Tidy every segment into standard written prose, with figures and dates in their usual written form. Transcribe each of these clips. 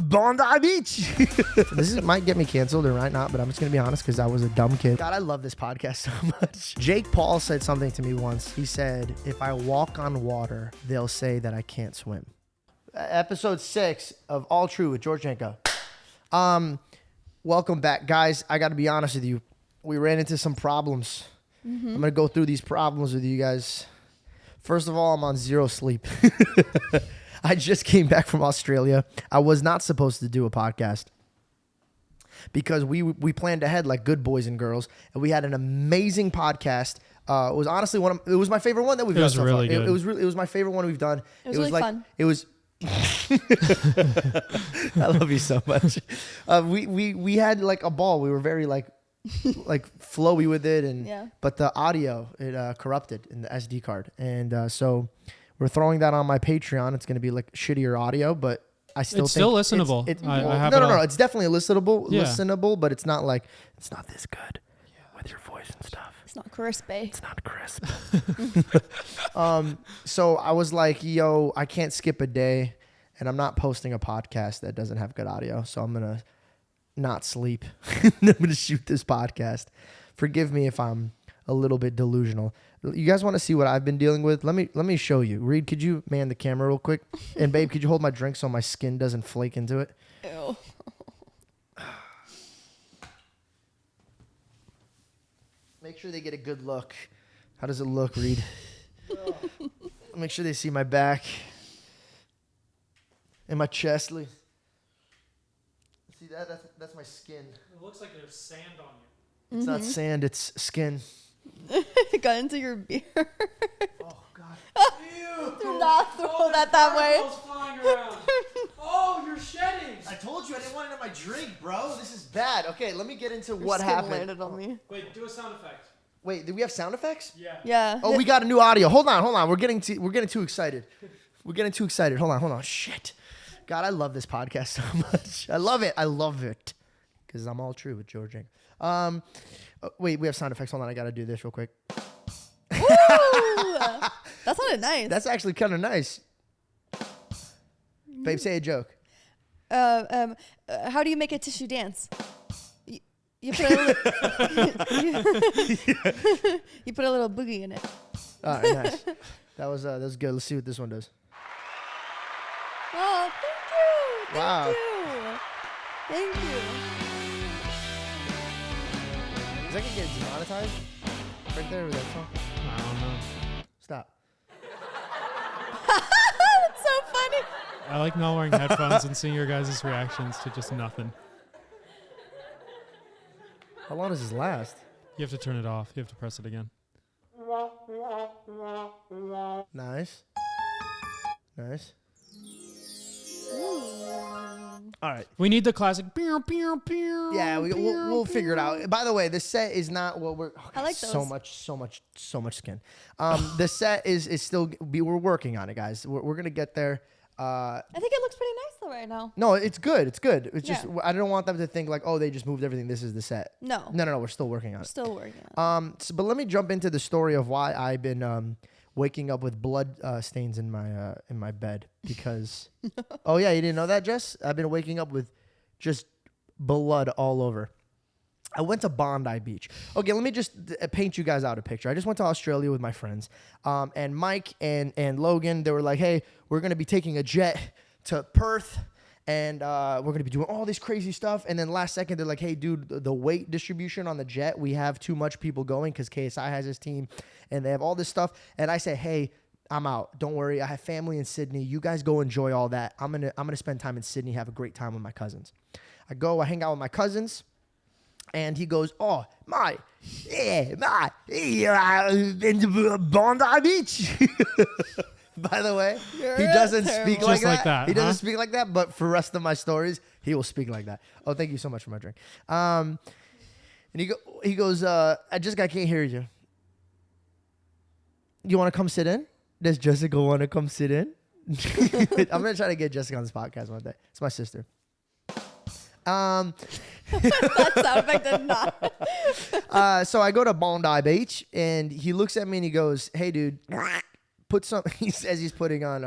Bondi Beach. Might get me canceled or might not, but I'm just going to be honest because I was a dumb kid. God, I love this podcast so much. Jake Paul said something to me once. He said, if I walk on water, they'll say that I can't swim. Episode 6 of AlTru with George Janko. Welcome back, guys. I got to be honest with you. We ran into some problems. I'm going to go through these problems with you guys. First of all, I'm on zero sleep. I just came back from Australia. I was not supposed to do a podcast because we planned ahead like good boys and girls, and we had an amazing podcast. It was honestly it was my favorite one that we've done so far. It was my favorite one we've done. It was really like fun. It was. I love you so much. We had like a ball. We were very like flowy with it, and but the audio it corrupted in the SD card, and so we're throwing that on my Patreon. It's going to be like shittier audio, but I still think still listenable. No. It's definitely listenable, but it's not this good with your voice and stuff. It's not crispy. It's not crisp. So I was like, yo, I can't skip a day, and I'm not posting a podcast that doesn't have good audio. So I'm gonna not sleep. I'm gonna shoot this podcast. Forgive me if I'm a little bit delusional. You guys want to see what I've been dealing with? Let me show you. Reed, could you man the camera real quick? And babe, could you hold my drink so my skin doesn't flake into it? Ew. Make sure they get a good look. How does it look, Reed? Make sure they see my back and my chest. See that? That's my skin. It looks like there's sand on you. It's not sand, it's skin. It got into your beer. Oh, God. Ew. Do not throw that way. Flying around. Oh, you're shedding. I told you I didn't want it in my drink, bro. This is bad. Okay, let me get into Your what skin happened. landed on me. Wait, do a sound effect. Wait, do we have sound effects? Yeah. Yeah. Oh, we got a new audio. Hold on. We're getting too excited. Hold on. Shit. God, I love this podcast so much. I love it. Because I'm AlTru with George Janko. Wait, we have sound effects. Hold on, I gotta do this real quick. Ooh, that sounded nice. That's actually kind of nice. Babe, say a joke. How do you make a tissue dance? You put a little, you put a little boogie in it. All right, nice. That was good. Let's see what this one does. Oh, thank you. Thank you. Is that gonna get demonetized? Right there with that song? I don't know. Stop. That's so funny. I like not wearing headphones and seeing your guys' reactions to just nothing. How long does this last? You have to turn it off. You have to press it again. Nice. All right. We need the classic. Yeah, we'll figure it out. By the way, the set is not what we're. Oh, I like those. So much skin. The set is still. We're working on it, guys. We're gonna get there. I think it looks pretty nice though right now. No, it's good. It's just I don't want them to think like, oh, they just moved everything. This is the set. No. We're still working on it. Still working on it. But let me jump into the story of why I've been waking up with blood stains in my bed because. Oh yeah, you didn't know that, Jess? I've been waking up with just blood all over. I went to Bondi Beach. Okay, let me just paint you guys out a picture. I just went to Australia with my friends. And Mike and Logan, they were like, hey, we're going to be taking a jet to Perth. And we're going to be doing all this crazy stuff. And then last second, they're like, hey, dude, the weight distribution on the jet, we have too much people going because KSI has his team. And they have all this stuff. And I said, hey, I'm out. Don't worry. I have family in Sydney. You guys go enjoy all that. I'm gonna spend time in Sydney, have a great time with my cousins. I hang out with my cousins. And he goes, oh, I've been to Bondi Beach. By the way, he doesn't speak like that. He doesn't speak like that, but for the rest of my stories, he will speak like that. Oh, thank you so much for my drink. And he goes, I can't hear you. You want to come sit in? Does Jessica want to come sit in? I'm going to try to get Jessica on this podcast one day. It's my sister. That sound effect did not. So I go to Bondi Beach, and he looks at me and he goes, hey, dude, he says he's putting on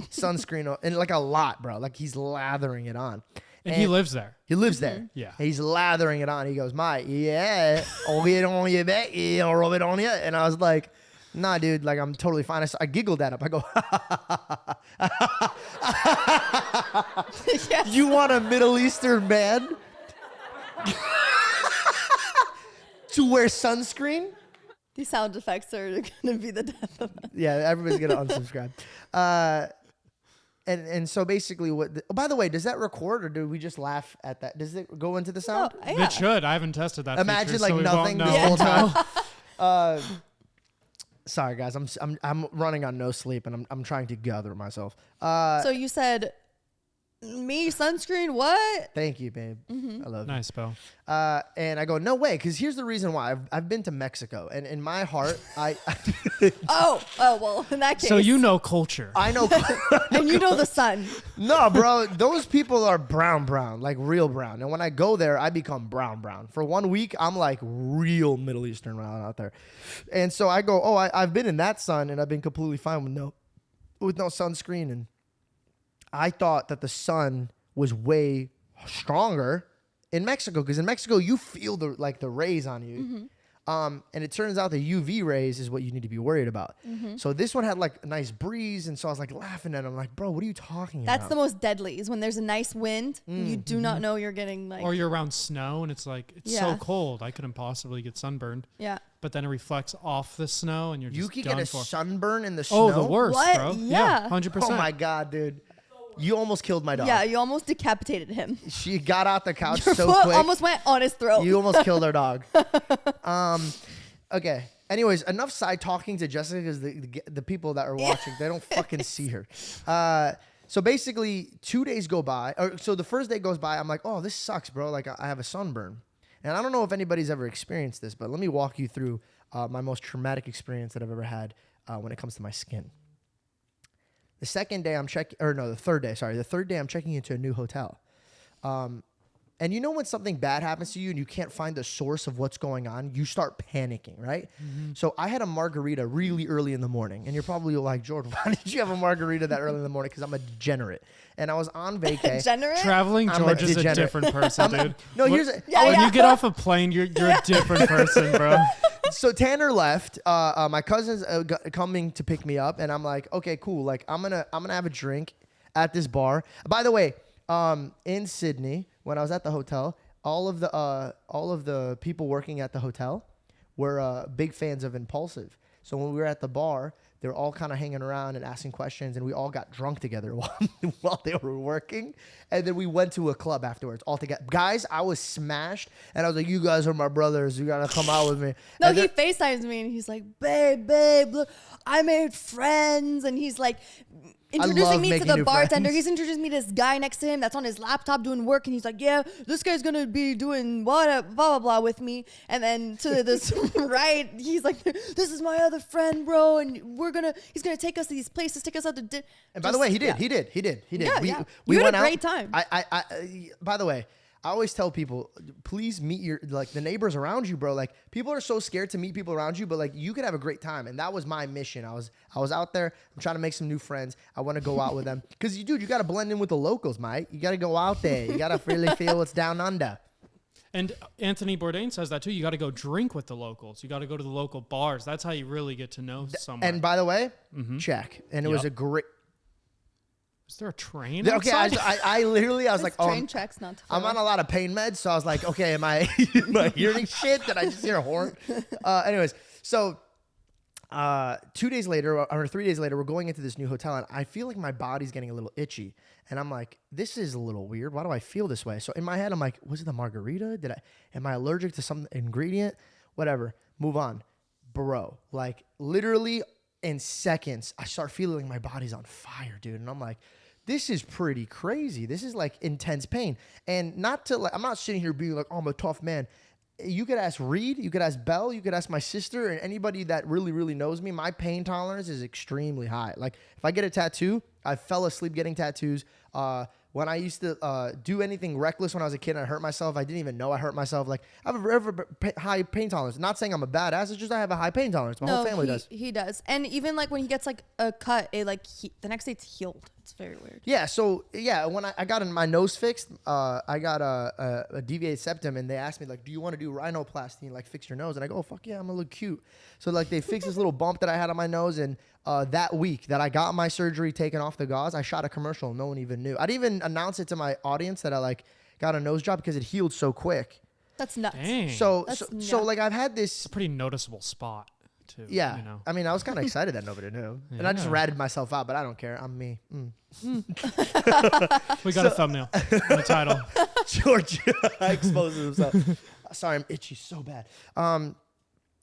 sunscreen and like a lot, bro. Like he's lathering it on. And he lives there. He lives there. Yeah. He's lathering it on. He goes, "Mate, yeah, I'll get on your back, yeah, I'll rub it on you." And I was like, "Nah, dude, like I'm totally fine." I giggled at him. I go, Yes. "You want a Middle Eastern man to wear sunscreen?" These sound effects are going to be the death of us. Yeah, everybody's gonna unsubscribe. And so basically, by the way, does that record or do we just laugh at that? Does it go into the sound? Oh, yeah. It should. I haven't tested that. Imagine feature, like so we nothing won't this know. whole time. Sorry guys, I'm running on no sleep and I'm trying to gather myself. So you said, me, sunscreen, what? Thank you, babe. I love Nice, Bill. you. And I go, no way, because here's the reason why. I've been to Mexico, and in my heart, Oh, well, in that case. So you know culture. I know. And you know the sun. No, bro, those people are brown, like real brown. And when I go there, I become brown. For 1 week, I'm like real Middle Eastern brown out there. And so I go, I've been in that sun, and I've been completely fine with no sunscreen. And I thought that the sun was way stronger in Mexico, because in Mexico you feel the rays on you. And it turns out the UV rays is what you need to be worried about. So this one had like a nice breeze, and so I was like laughing at him, like, bro, what are you talking about? That's the most deadly, is when there's a nice wind, you do not know you're getting like... Or you're around snow and it's like, it's so cold. I couldn't possibly get sunburned. Yeah. But then it reflects off the snow and you're just You could done get a for. sunburn in the snow. Oh, the worst, What? bro. Yeah. 100%. Oh my God, dude. You almost killed my dog. Yeah, you almost decapitated him. She got out the couch Your so foot quick. almost went on his throat. You almost killed our dog. Okay. Anyways, enough side talking to Jessica, because the people that are watching, they don't fucking see her. So basically, 2 days go by. So the first day goes by. I'm like, oh, this sucks, bro. Like I have a sunburn. And I don't know if anybody's ever experienced this, but let me walk you through my most traumatic experience that I've ever had when it comes to my skin. The third day, the third day I'm checking into a new hotel. And you know when something bad happens to you and you can't find the source of what's going on, you start panicking, right? So I had a margarita really early in the morning. And you're probably like, George, why did you have a margarita that early in the morning? Because I'm a degenerate. And I was on vacation. Degenerate? Traveling I'm George a is a degenerate. different person, dude. No, When- here's a, when you get off a plane, you're a different person, bro. So Tanner left. My cousin's coming to pick me up, and I'm like, okay, cool. Like I'm gonna have a drink at this bar. By the way, in Sydney, when I was at the hotel, all of the people working at the hotel were big fans of Impulsive. So when we were at the bar, they were all kind of hanging around and asking questions, and we all got drunk together while they were working. And then we went to a club afterwards all together. Guys, I was smashed, and I was like, you guys are my brothers. You got to come out with me. No, And he then- FaceTimes me and he's like, babe, look, I made friends. And he's like love introducing me to making the new bartender. friends. He's introducing me to this guy next to him that's on his laptop doing work. And he's like, yeah, this guy's going to be doing blah, blah, blah with me. And then to this right, he's like, this is my other friend, bro. And he's going to take us to these places, take us out to dinner. And by the way, he did. Yeah, We yeah. we You had went a out. great time. By the way, I always tell people, please meet the neighbors around you, bro. Like people are so scared to meet people around you, but like you could have a great time. And that was my mission. I was out there. I'm trying to make some new friends. I want to go out with them. Cause you got to blend in with the locals, mate. You got to go out there. You got to really feel what's down under. And Anthony Bourdain says that too. You got to go drink with the locals. You got to go to the local bars. That's how you really get to know someone. And by the way, check. And it was Yep. a great. Is there a train? Okay, outside? I literally, I was This like, train track's not I'm on a lot of pain meds, so I was like, okay, am I hearing shit? Did I just hear a horn? Anyways, so 2 days later, or 3 days later, we're going into this new hotel, and I feel like my body's getting a little itchy. And I'm like, this is a little weird. Why do I feel this way? So in my head, I'm like, was it the margarita? Am I allergic to some ingredient? Whatever. Move on. Bro, like literally in seconds, I start feeling like my body's on fire, dude. And I'm like, this is pretty crazy. This is like intense pain. And I'm not sitting here being like, oh, I'm a tough man. You could ask Reed, you could ask Belle, you could ask my sister, and anybody that really, really knows me. My pain tolerance is extremely high. Like if I get a tattoo, I fell asleep getting tattoos. when I used to do anything reckless when I was a kid and I hurt myself, I didn't even know I hurt myself. Like, I have a high pain tolerance. Not saying I'm a badass. It's just I have a high pain tolerance. My whole family does. He does. And even like when he gets like a cut, it like the next day it's healed. It's very weird. Yeah. So yeah, when I got my nose fixed, I got a deviated septum, and they asked me like, "Do you want to do rhinoplasty and like fix your nose?" And I go, "Oh, fuck yeah, I'm gonna look cute." So like they fixed this little bump that I had on my nose, and that week that I got my surgery taken off the gauze, I shot a commercial. No one even knew. I didn't even announce it to my audience that I like got a nose job because it healed so quick. That's nuts. Dang. So like I've had this. It's a pretty noticeable spot too. Yeah. You know? I mean, I was kind of excited that nobody knew, and I just ratted myself out, but I don't care. I'm me. We got a thumbnail, the title. George exposes himself. Sorry, I'm itchy so bad.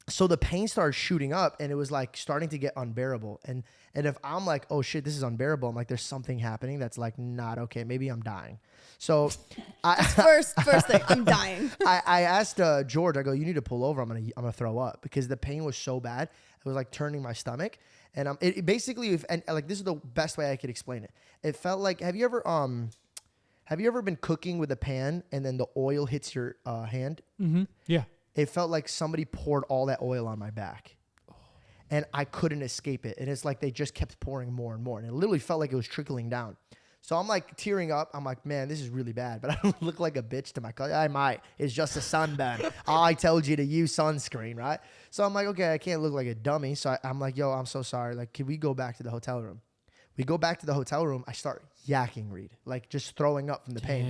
So the pain started shooting up, and it was like starting to get unbearable. And if I'm like, oh shit, this is unbearable, I'm like, there's something happening that's like not okay. Maybe I'm dying. So first thing, I'm dying. I asked George, I go, you need to pull over. I'm gonna throw up because the pain was so bad. It was like turning my stomach. And it basically, like this is the best way I could explain it. It felt like, have you ever been cooking with a pan and then the oil hits your hand? Mm-hmm. Yeah. It felt like somebody poured all that oil on my back. And I couldn't escape it. And it's like they just kept pouring more and more. And it literally felt like it was trickling down. So I'm like tearing up. I'm like, man, this is really bad. But I don't look like a bitch to my cousin. I might. It's just a sunburn. I told you to use sunscreen, right? So I'm like, okay, I can't look like a dummy. So I'm like, yo, I'm so sorry. Like, can we go back to the hotel room? We go back to the hotel room. I start yakking Reed, like just throwing up from the pain.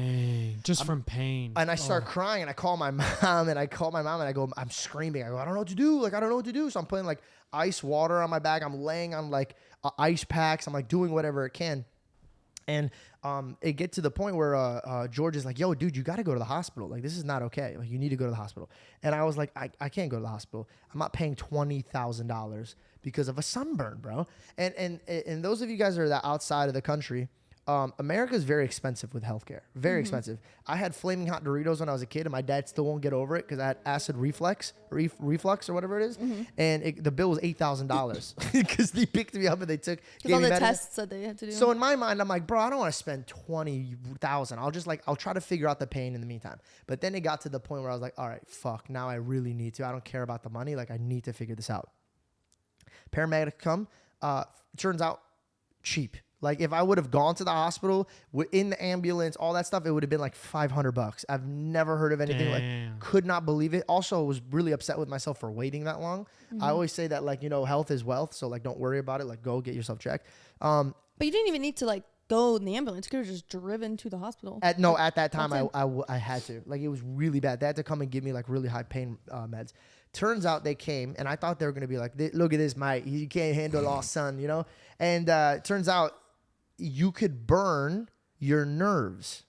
Dang, just from pain. And I start crying, and I call my mom, and I go, I'm screaming. I go, I don't know what to do. Like, I don't know what to do. So I'm putting like ice water on my back. I'm laying on like ice packs. I'm like doing whatever it can. And it get to the point where George is like, yo, dude, you got to go to the hospital. Like, this is not okay. Like, you need to go to the hospital. And I was like, I can't go to the hospital. I'm not paying $20,000 because of a sunburn, bro. And those of you guys that are outside of the country, America is very expensive with healthcare. Very expensive. I had flaming hot Doritos when I was a kid, and my dad still won't get over it because I had acid reflux or whatever it is. And the bill was $8,000 because they picked me up and they gave all me the medicine. tests that they had to do. So in my mind, I'm like, bro, I don't want to spend $20,000. I'll try to figure out the pain in the meantime. But then it got to the point where I was like, all right, fuck, now I really need to. I don't care about the money. Like, I need to figure this out. Paramedics come. Turns out cheap. Like, if I would have gone to the hospital in the ambulance, all that stuff, it would have been like $500. I've never heard of anything. Like, could not believe it. Also, was really upset with myself for waiting that long. I always say that, like, you know, health is wealth. So like, don't worry about it. Like, go get yourself checked. But you didn't even need to like go in the ambulance. You could have just driven to the hospital. At that time, I had to. Like, it was really bad. They had to come and give me like really high pain meds. Turns out they came, and I thought they were going to be like, look at this, mate. You can't handle all sun, you know? And turns out you could burn your nerves.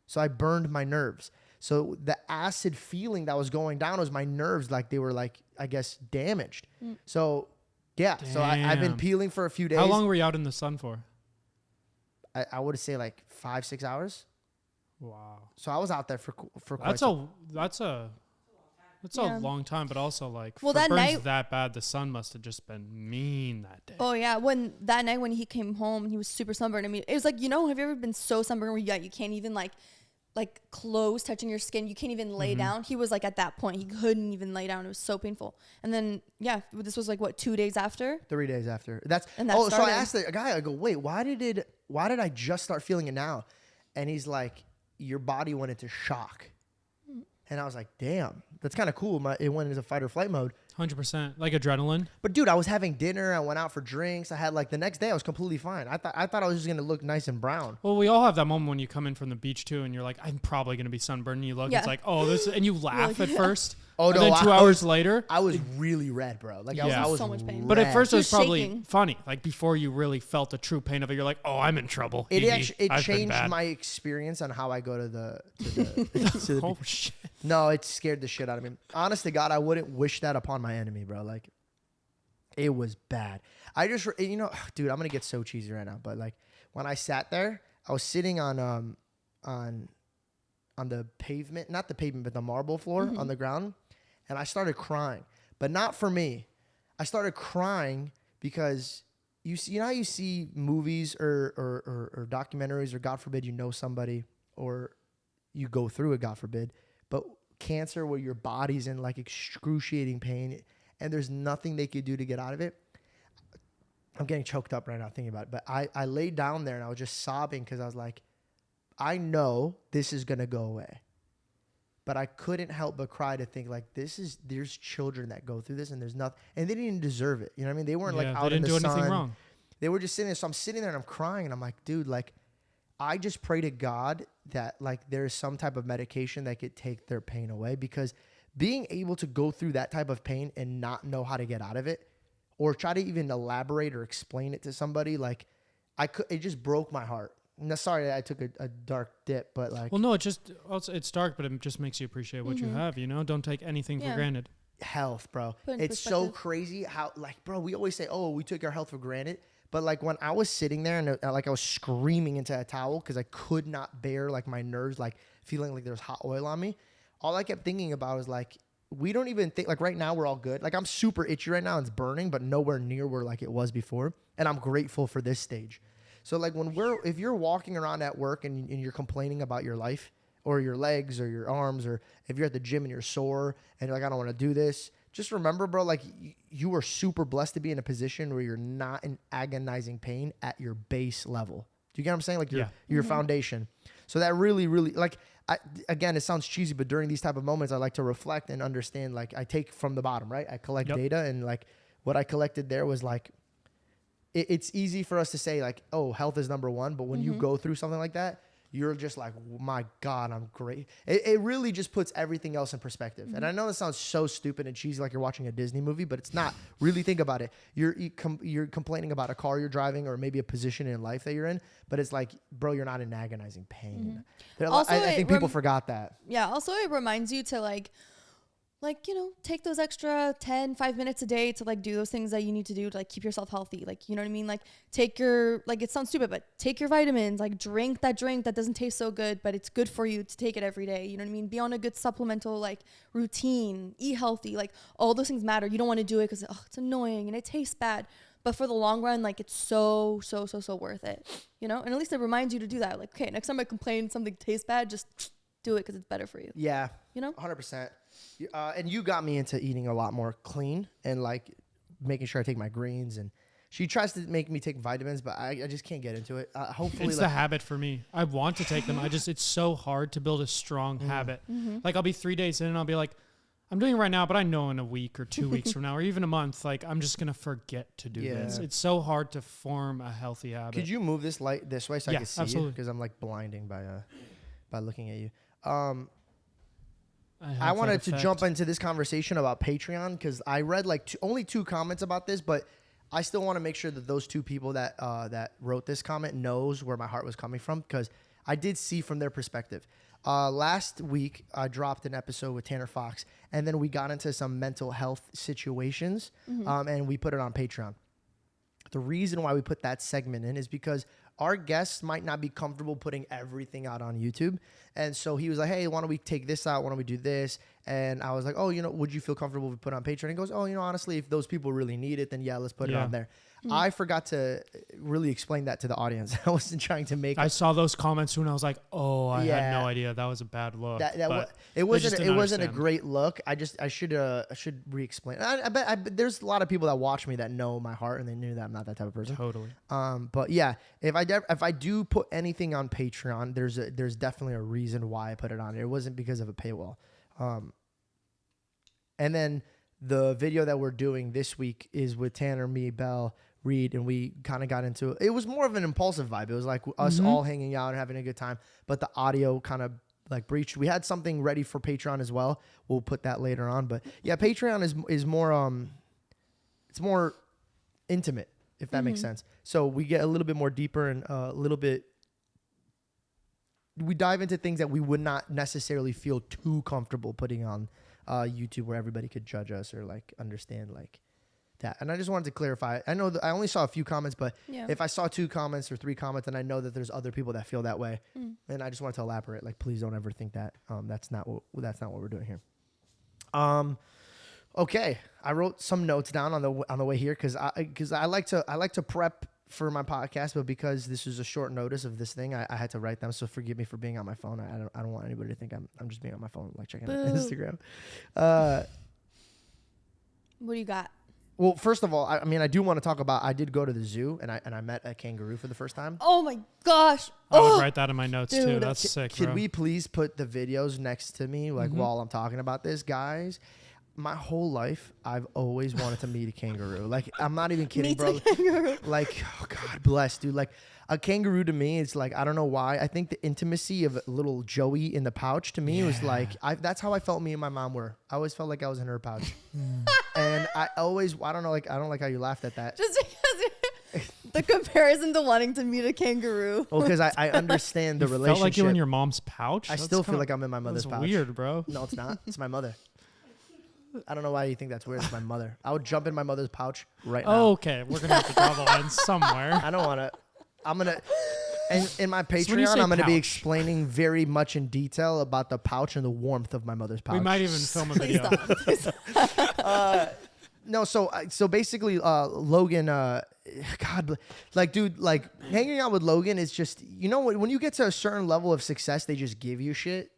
So I burned my nerves. So the acid feeling that was going down was my nerves, like they were like, I guess, damaged. So yeah, so I've been peeling for a few days. How long were you out in the sun for? I would say like 5-6 hours. Wow. So I was out there for quite That's a long time, but also like, well, for that burns night that bad, the sun must have just been mean that day. Oh yeah, that night when he came home, he was super sunburned. I mean, it was like, you know, have you ever been so sunburned where you can't even like clothes touching your skin, you can't even lay down? He was like at that point, he couldn't even lay down. It was so painful. And then this was like what, 2 days after? 3 days after. So I asked the guy, I go, wait, why did I just start feeling it now? And he's like, your body went into shock. And I was like, damn, that's kind of cool. It went into fight or flight mode. 100%. Like adrenaline. But dude, I was having dinner. I went out for drinks. I had like the next day I was completely fine. I thought I was just going to look nice and brown. Well, we all have that moment when you come in from the beach too and you're like, I'm probably going to be sunburned. And you look, it's like, oh, this, and you laugh at first. Oh, no. Then 2 hours later, I was really red, bro. Like, I was so much pain. But at first, it was probably shaking. funny. Like, before you really felt the true pain of it, you're like, oh, I'm in trouble. It changed my experience on how I go to the Oh, shit. No, it scared the shit out of me. Honest to God, I wouldn't wish that upon my enemy, bro. Like, it was bad. I just, you know, dude, I'm going to get so cheesy right now. But, like, when I sat there, I was sitting on the pavement, not the pavement, but the marble floor on the ground. And I started crying, but not for me. I started crying because you know how you see movies or documentaries, or God forbid you know somebody, or you go through it, God forbid, but cancer where your body's in like excruciating pain and there's nothing they could do to get out of it. I'm getting choked up right now thinking about it, but I laid down there and I was just sobbing because I was like, I know this is going to go away. But I couldn't help but cry to think like there's children that go through this and there's nothing, and they didn't deserve it. You know what I mean? They weren't like out in the sun. They didn't do anything wrong. They were just sitting there. So I'm sitting there and I'm crying and I'm like, dude, like I just pray to God that like there's some type of medication that could take their pain away, because being able to go through that type of pain and not know how to get out of it or try to even elaborate or explain it to somebody, like it just broke my heart. No, sorry, I took a dark dip, but like... Well, no, it's dark, but it just makes you appreciate what you have, you know? Don't take anything for granted. Health, bro. It's so crazy how, like, bro, we always say, oh, we took our health for granted. But like when I was sitting there and like I was screaming into a towel because I could not bear like my nerves, like feeling like there's hot oil on me. All I kept thinking about was like, we don't even think, like right now we're all good. Like I'm super itchy right now and it's burning, but nowhere near where like it was before. And I'm grateful for this stage. So like if you're walking around at work and you're complaining about your life or your legs or your arms, or if you're at the gym and you're sore and you're like, I don't want to do this, just remember, bro, like you are super blessed to be in a position where you're not in agonizing pain at your base level. Do you get what I'm saying? Like your foundation. So that really, really, like, again, it sounds cheesy, but during these type of moments, I like to reflect and understand, like I take from the bottom, right? I collect data, and like what I collected there was like, it's easy for us to say like, oh, health is number one. But when you go through something like that, you're just like, my God, I'm great. It really just puts everything else in perspective. And I know this sounds so stupid and cheesy, like you're watching a Disney movie, but it's not. Really think about it. You're complaining about a car you're driving or maybe a position in life that you're in, but it's like, bro, you're not in agonizing pain. Also, I think people forgot that. Yeah. Also, it reminds you to like, you know, take those extra 5 minutes a day to like do those things that you need to do to like keep yourself healthy. Like, you know what I mean? Like take your, like, it sounds stupid, but take your vitamins, like drink that drink that doesn't taste so good, but it's good for you to take it every day. You know what I mean? Be on a good supplemental, like routine, eat healthy, like all those things matter. You don't want to do it because it's annoying and it tastes bad, but for the long run, like it's so worth it, you know? And at least it reminds you to do that. Like, okay, next time I complain something tastes bad, just do it because it's better for you. Yeah. You know? 100%. And you got me into eating a lot more clean and like making sure I take my greens. And she tries to make me take vitamins, but I just can't get into it. Hopefully, it's the habit for me. I want to take them. It's so hard to build a strong habit. Like I'll be 3 days in and I'll be like, I'm doing it right now, but I know in a week or 2 weeks from now, or even a month, like I'm just gonna forget to do this. It's so hard to form a healthy habit. Could you move this light this way so I can see you? Because I'm like blinding by looking at you. I wanted to jump into this conversation about Patreon because I read like only 2 comments about this, but I still want to make sure that those 2 people that wrote this comment knows where my heart was coming from, because I did see from their perspective. Last week, I dropped an episode with Tanner Fox, and then we got into some mental health situations, and we put it on Patreon. The reason why we put that segment in is because our guests might not be comfortable putting everything out on YouTube. And so he was like, hey, why don't we take this out? Why don't we do this? And I was like, oh, you know, would you feel comfortable if we put it on Patreon? And he goes, oh, you know, honestly, if those people really need it, then yeah, let's put it on there. I forgot to really explain that to the audience. I wasn't trying to make. I saw those comments too, and I was like, "Oh, I had no idea. That was a bad look." It wasn't a great look. I should re-explain. I bet there's a lot of people that watch me that know my heart, and they knew that I'm not that type of person. Totally. But yeah, if I do put anything on Patreon, there's definitely a reason why I put it on. It wasn't because of a paywall. And then the video that we're doing this week is with Tanner, me, Belle, Reed, and we kind of got into it. It was more of an impulsive vibe. It was like us all hanging out and having a good time, but the audio kind of like breached. We had something ready for Patreon as well. We'll put that later on, but yeah, Patreon is more it's more intimate, if that makes sense. So we get a little bit more deeper and a little bit, we dive into things that we would not necessarily feel too comfortable putting on YouTube, where everybody could judge us or like understand like that. And I just wanted to clarify. I know that I only saw a few comments, but if I saw 2 comments or 3 comments, then I know that there's other people that feel that way. And I just wanted to elaborate. Like, please don't ever think that that's not what we're doing here. Okay, I wrote some notes down on the way here because I like to prep for my podcast, but because this is a short notice of this thing, I had to write them. So forgive me for being on my phone. I don't want anybody to think I'm just being on my phone, like checking out Instagram. What do you got? Well, first of all, I mean, I do want to talk about. I did go to the zoo and I met a kangaroo for the first time. Oh my gosh! I would write that in my notes Dude. too. That's sick, bro. Can we please put the videos next to me, like while I'm talking about this, guys? My whole life, I've always wanted to meet a kangaroo. Like, I'm not even kidding, bro. Like, oh, God bless, dude. Like, a kangaroo to me, it's like, I don't know why. I think the intimacy of a little Joey in the pouch to me was like, that's how I felt me and my mom were. I always felt like I was in her pouch. And I don't know, like, I don't like how you laughed at that. Just because the comparison to wanting to meet a kangaroo. Well, because I understand the You relationship. felt like you were in your mom's pouch? I still feel like I'm in my mother's That's pouch. weird, bro. No, it's not. It's my mother. I don't know why you think that's weird. It's my mother. I would jump in my mother's pouch right now. Okay, we're gonna have to draw the line somewhere. I don't want to. I'm gonna. And in my when you Patreon, say I'm gonna be pouch. explaining very much in detail about the pouch and the warmth of my mother's pouch. We might even film a video. No, so basically, Logan. God, like, dude, like hanging out with Logan is just, you know, when you get to a certain level of success, they just give you shit.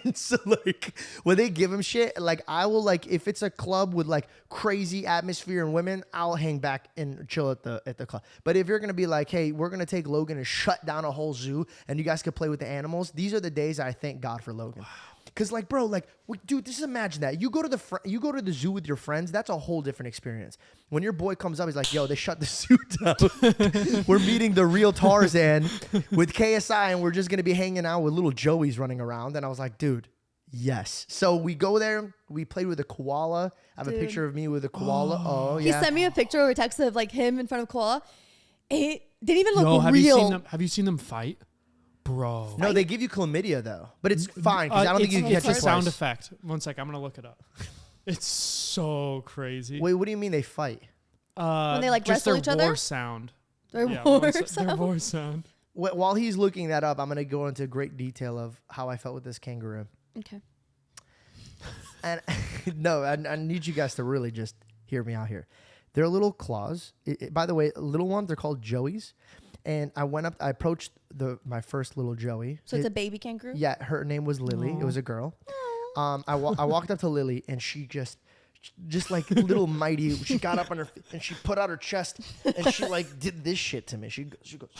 And so, like, when they give him shit, like, I will, like, if it's a club with like crazy atmosphere and women, I'll hang back and chill at the club. But if you're gonna be like, hey, we're gonna take Logan and shut down a whole zoo, and you guys can play with the animals, these are the days I thank God for Logan. Cause like, bro, like, dude, just imagine that you go to the zoo with your friends. That's a whole different experience. When your boy comes up, he's like, "Yo, they shut the zoo down. We're meeting the real Tarzan with KSI, and we're just gonna be hanging out with little Joeys running around." And I was like, "Dude, yes." So we go there. We played with a koala. I have a picture of me with a koala. Oh yeah. He sent me a picture or a text of like him in front of Koala. It didn't even look Yo, real. have you seen them fight? Bro. No, they give you chlamydia though, but it's fine because I don't think you can catch It's it a sound twice. effect. One sec, I'm gonna look it up. It's so crazy. Wait, what do you mean they fight? When they, like, just wrestle their each other? War sound. Their Yeah, war their sound. war sound. While he's looking that up, I'm gonna go into great detail of how I felt with this kangaroo. Okay. And no, I need you guys to really just hear me out here. They're little claws. By the way, little ones, they're called Joeys. And I approached my first little Joey. So it's a baby kangaroo? Yeah, her name was Lily. It was a girl. I walked up to Lily, and she just like little mighty. She got up on her feet, and she put out her chest, and she like did this shit to me. She goes.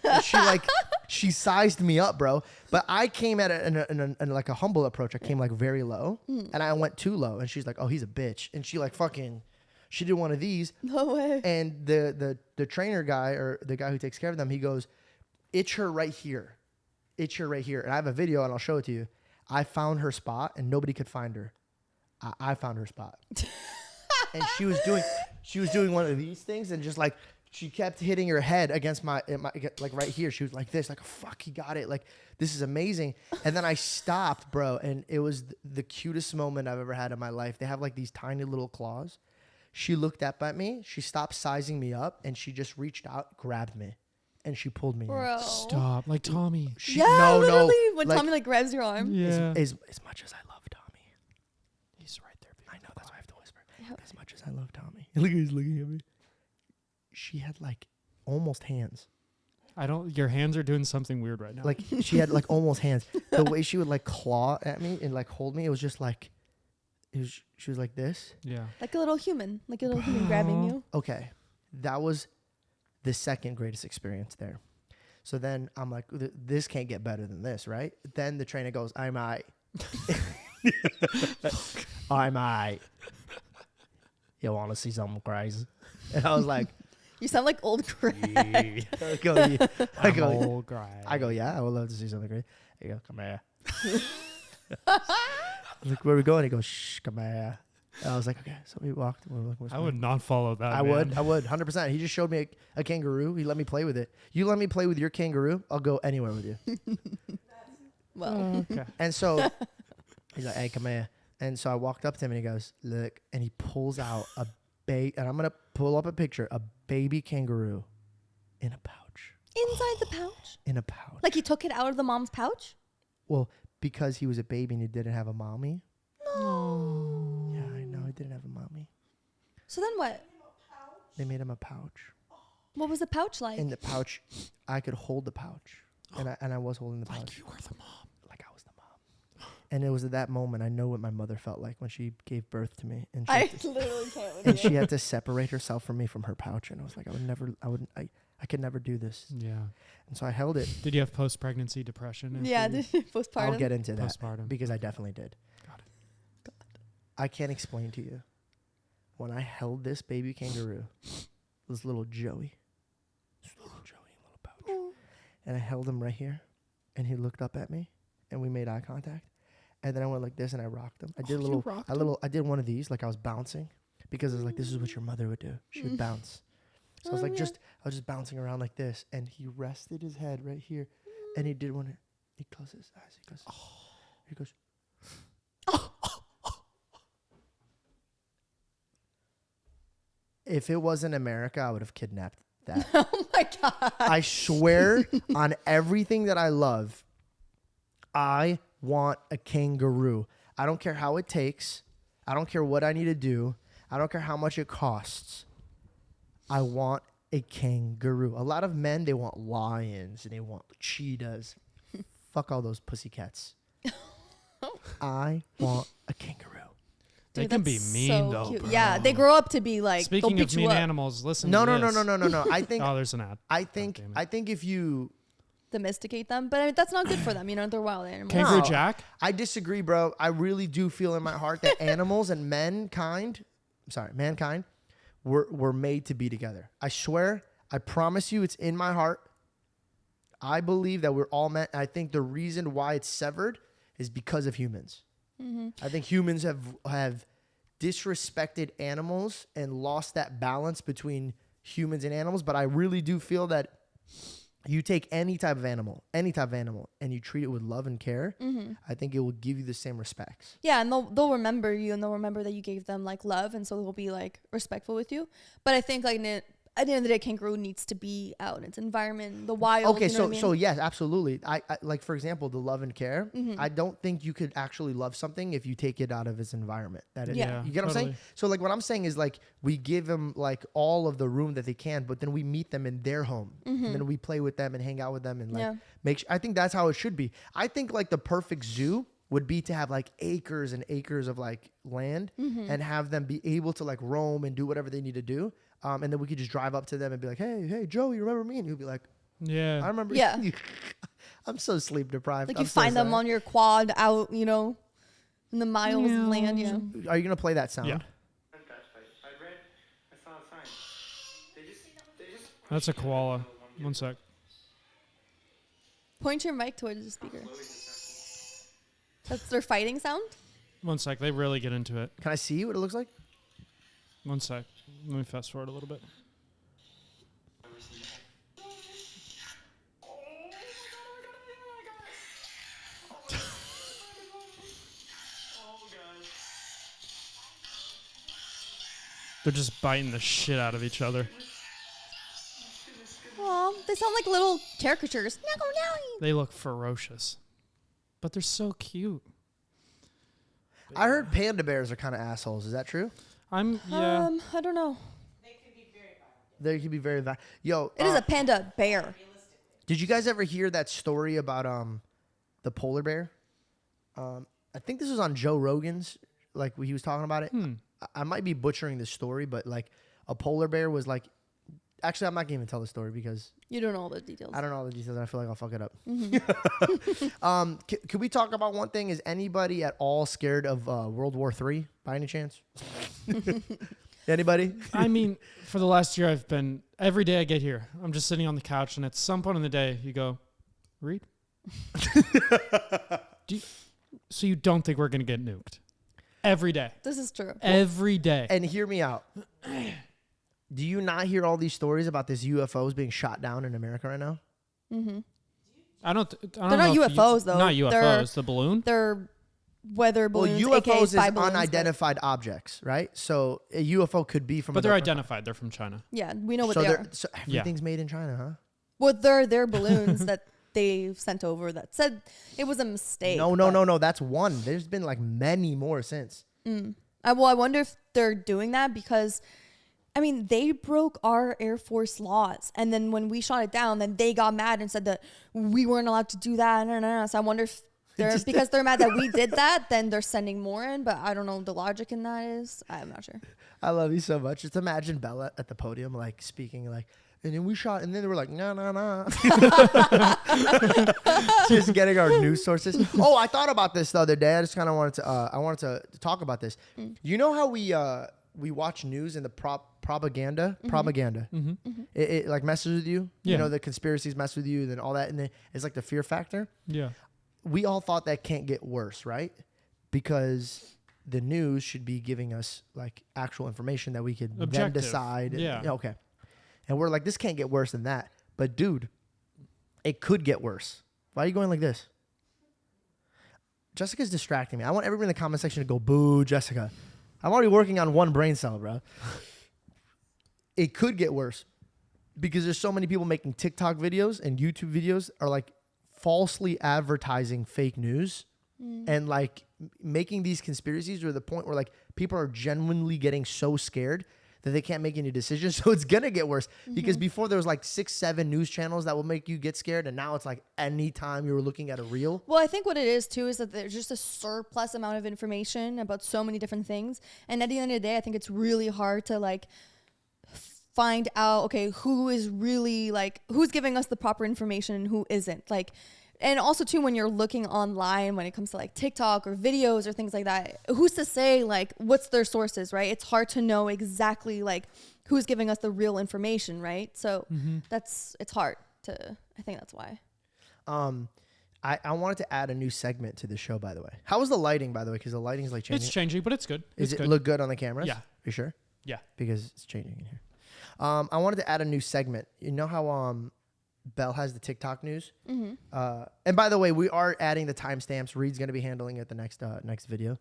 And she sized me up, bro. But I came at it in like a humble approach. I came like very low, and I went too low. And she's like, "Oh, he's a bitch," and she like fucking. She did one of these. No way. And the trainer guy, or the guy who takes care of them, he goes, "Itch her right here. Itch her right here." And I have a video, and I'll show it to you. I found her spot, and nobody could find her. I found her spot. And she was doing one of these things, and just like she kept hitting her head against my like right here. She was like this, like, "Fuck, he got it. Like, this is amazing." And then I stopped, bro, and it was the cutest moment I've ever had in my life. They have like these tiny little claws. She looked up at me. She stopped sizing me up, and she just reached out, grabbed me, and she pulled me in. Bro. Stop. Like Tommy. Yeah, literally. When Tommy like grabs your arm. Yeah. As much as I love Tommy, He's right there. I know, that's why I have to whisper. Yep. As much as I love Tommy, look, he's looking at me. She had like almost hands. Your hands are doing something weird right now. Like she had like almost hands. The way she would like claw at me and like hold me, it was just like, she was like this. Yeah. Like a little human. Like a little human grabbing you. Okay, that was the second greatest experience there. So then I'm like, this can't get better than this, right? Then the trainer goes, I'm I. I'm I. You want to see something crazy? And I was like, You sound like old Greg. I go, Old guy. I go, yeah, I would love to see something great. You go, come here. Like, where are we going? He goes, shh, come here. And I was like, okay. So we walked. I would not follow that. I man. would, 100%. He just showed me a kangaroo. He let me play with it. You let me play with your kangaroo, I'll go anywhere with you. Well, Okay. And so he's like, hey, come here. And so I walked up to him and he goes, look, and he pulls out a baby, and I'm going to pull up a picture, a baby kangaroo in a pouch. inside the pouch? In a pouch. Like he took it out of the mom's pouch? Well, because he was a baby and he didn't have a mommy. No. Yeah, I know. He didn't So then what? They made him a pouch. What was the pouch like? In the pouch, I could hold the pouch, and I was holding the pouch. Like you were the mom. Like I was the mom. And it was at that moment I know what my mother felt like when she gave birth to me, and she Literally can't with and you. she had to separate herself from me from her pouch, and I was like, I could never do this. Yeah. And so I held it. Did you have post-pregnancy depression? Yeah, postpartum. I'll get into that Postpartum. because I definitely did. Got it. I can't explain to you. When I held this baby kangaroo, this little Joey in a little pouch, and I held him right here, and he looked up at me, and we made eye contact, and then I went like this, and I rocked him. I did I did one of these, like I was bouncing, because I was like, this is what your mother would do. She would bounce. So I was like, I was just bouncing around like this, and he rested his head right here, and he did one. He closed his eyes. He goes. If it wasn't America, I would have kidnapped that. Oh my God. I swear on everything that I love, I want a kangaroo. I don't care how it takes. I don't care what I need to do. I don't care how much it costs. I want a kangaroo. A lot of men, they want lions and they want cheetahs. Fuck all those pussycats. I want a kangaroo. They Dude, can be that's mean so though. cute. Bro. Yeah, they grow up to be like. Speaking they'll of beat mean you up. animals, listen. No. to this. I think Oh, there's an ad. I think if you Domesticate them, but I mean, that's not good for them. You know, they're wild animals. Kangaroo No. Jack. I disagree, bro. I really do feel in my heart that animals and mankind were made to be together. I swear, I promise you, it's in my heart. I believe that we're all meant. I think the reason why it's severed is because of humans. I think humans have disrespected animals and lost that balance between humans and animals. But I really do feel that you take any type of animal, and you treat it with love and care, I think it will give you the same respects. Yeah, and they'll remember you, and they'll remember that you gave them like love, and so they'll be like respectful with you. But I think like at the end of the day, kangaroo needs to be out in its environment, the wild. Okay, you know what I mean? so yes, absolutely. I like, for example, the love and care. I don't think you could actually love something if you take it out of its environment. That is, Yeah. you get what I'm saying? Totally. So like what I'm saying is like we give them like all of the room that they can, but then we meet them in their home, and then we play with them and hang out with them and like make. I think that's how it should be. I think like the perfect zoo would be to have like acres and acres of like land and have them be able to like roam and do whatever they need to do. And then we could just drive up to them and be like, hey, Joe, you remember me? And he'll be like, Yeah. I remember Yeah. you. I'm so sleep deprived. like I'm you so find them sorry. on your quad out, you know, in the miles of land. Yeah. Are you going to play that sound? Yeah. That's a koala. One sec. Point your mic towards the speaker. That's their fighting sound. One sec. They really get into it. Can I see what it looks like? One sec. Let me fast forward a little bit. They're just biting the shit out of each other. Aw, they sound like little caricatures. They look ferocious. But they're so cute. I heard panda bears are kind of assholes. Is that true? I don't know. They can be very Yo, It is a panda bear. did you guys ever hear that story about the polar bear? I think this was on Joe Rogan's. Like he was talking about it. I might be butchering the story, but like a polar bear was like. Actually, I'm not gonna even tell the story because You don't know all the details. I don't know all the details. And I feel like I'll fuck it up. Could we talk about one thing? Is anybody at all scared of World War III by any chance? Anybody? I mean, for the last year, I've been every day I get here. I'm just sitting on the couch, and at some point in the day, you go, read. So you don't think we're gonna get nuked? Every day. This is true. Every day. And hear me out. Do you not hear all these stories about this UFOs being shot down in America right now? I don't They're know not if UFOs, though. Not UFOs. The balloon. They're weather balloons, Well, aka UFOs spy is balloons, but- unidentified objects, right? So a UFO could be from. But a they're different- identified. They're from China. Yeah, we know what So they they're- are. So everything's made in China, huh? Well, they're balloons that they sent over that said it was a mistake. No. That's one. There's been like many more since. I wonder if they're doing that because, I mean, they broke our Air Force laws. And then when we shot it down, then they got mad and said that we weren't allowed to do that. No. So I wonder if because they're mad that we did that, then they're sending more in. But I don't know what the logic in that is. I'm not sure. I love you so much. Just imagine Bella at the podium, like speaking, like, and then we shot, and then they were like, no. Just getting our news sources. Oh, I thought about this the other day. I just kind of wanted to talk about this. You know how we watch news and the propaganda? It like messes with you. Yeah. You know, the conspiracies mess with you, and then all that, and then it's like the fear factor. Yeah. We all thought that can't get worse, right? Because the news should be giving us like actual information that we could then decide. Yeah. Okay. And we're like, this can't get worse than that. But dude, it could get worse. Why are you going like this? Jessica's distracting me. I want everybody in the comment section to go, boo, Jessica. I'm already working on one brain cell, bro. It could get worse because there's so many people making TikTok videos and YouTube videos are like falsely advertising fake news and like making these conspiracies to the point where like people are genuinely getting so scared that they can't make any decisions. So it's going to get worse because before there was like 6-7 news channels that will make you get scared. And now it's like anytime you were looking at a reel. Well, I think what it is too is that there's just a surplus amount of information about so many different things. And at the end of the day, I think it's really hard to like find out, okay, who is really like, who's giving us the proper information and who isn't. Like, and also too, when you're looking online, when it comes to like TikTok or videos or things like that, who's to say like what's their sources, right? It's hard to know exactly like who's giving us the real information, right? So it's hard to, I think that's why. I wanted to add a new segment to the show, by the way. How was the lighting, by the way? Because the lighting is like changing. It's changing, but it's good. Does it look good on the cameras? Yeah. You sure? Yeah. Because it's changing in here. I wanted to add a new segment. You know how Belle has the TikTok news? And by the way, we are adding the timestamps. Reed's going to be handling it the next video.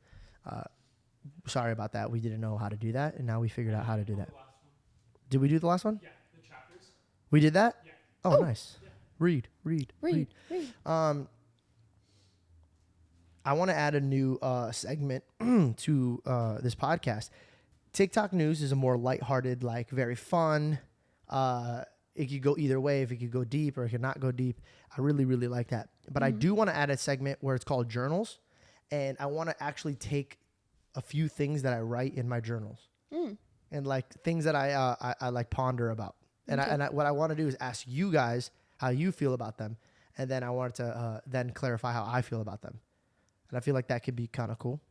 Sorry about that. We didn't know how to do that, and now we figured out how to do that. Did we do the last one? Yeah, the chapters. We did that? Yeah. Oh, nice. Yeah. Reed. I want to add a new segment to this podcast. TikTok news is a more lighthearted, like very fun. It could go either way. If it could go deep or it could not go deep. I really, really like that. But I do want to add a segment where it's called journals. And I want to actually take a few things that I write in my journals and like things that I like ponder about. And what I want to do is ask you guys how you feel about them. And then I wanted to then clarify how I feel about them. And I feel like that could be kind of cool.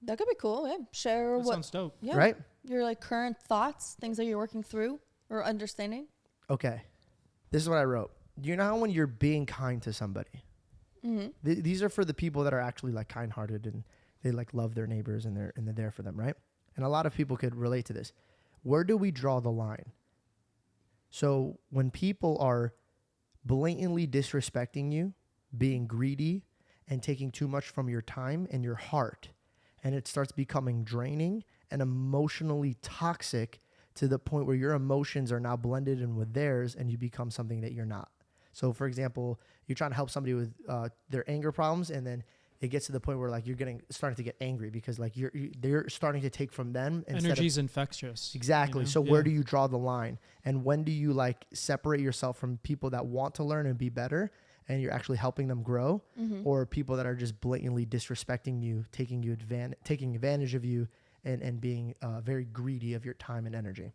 That could be cool. Yeah. Share That sounds dope. Yeah. Right? Your like current thoughts, things that you're working through or understanding. Okay. This is what I wrote. You know how when you're being kind to somebody, these are for the people that are actually like kind-hearted and they like love their neighbors and they're there for them, right? And a lot of people could relate to this. Where do we draw the line? So when people are blatantly disrespecting you, being greedy, and taking too much from your time and your heart, and it starts becoming draining and emotionally toxic to the point where your emotions are now blended in with theirs and you become something that you're not. So for example, you're trying to help somebody with their anger problems, and then it gets to the point where like you're starting to get angry because like they're starting to take from them. Energy's infectious. Exactly. You know? So where do you draw the line? And when do you like separate yourself from people that want to learn and be better and you're actually helping them grow, or people that are just blatantly disrespecting you, taking advantage of you and being very greedy of your time and energy?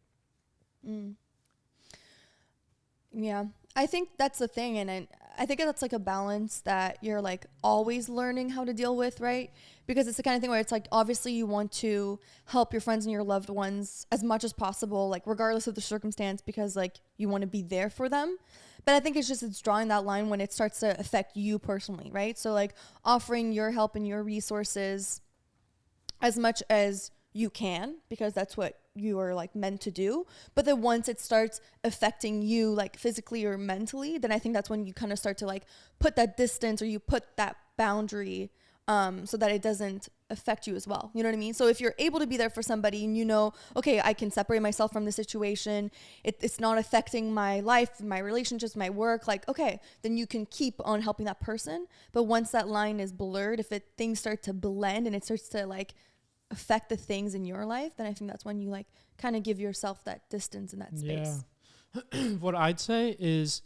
Yeah, I think that's the thing. And I think that's like a balance that you're like always learning how to deal with, right? Because it's the kind of thing where it's like, obviously you want to help your friends and your loved ones as much as possible, like regardless of the circumstance, because like you want to be there for them. But I think it's drawing that line when it starts to affect you personally, right? So like offering your help and your resources as much as you can, because that's what you are like meant to do. But then once it starts affecting you like physically or mentally, then I think that's when you kind of start to like put that distance, or you put that boundary so that it doesn't affect you as well. You know what I mean? So if you're able to be there for somebody and you know, okay, I can separate myself from the situation, it's not affecting my life, my relationships, my work, like, okay, then you can keep on helping that person. But once that line is blurred, if things start to blend and it starts to like affect the things in your life, then I think that's when you like kind of give yourself that distance and that space. Yeah. What I'd say is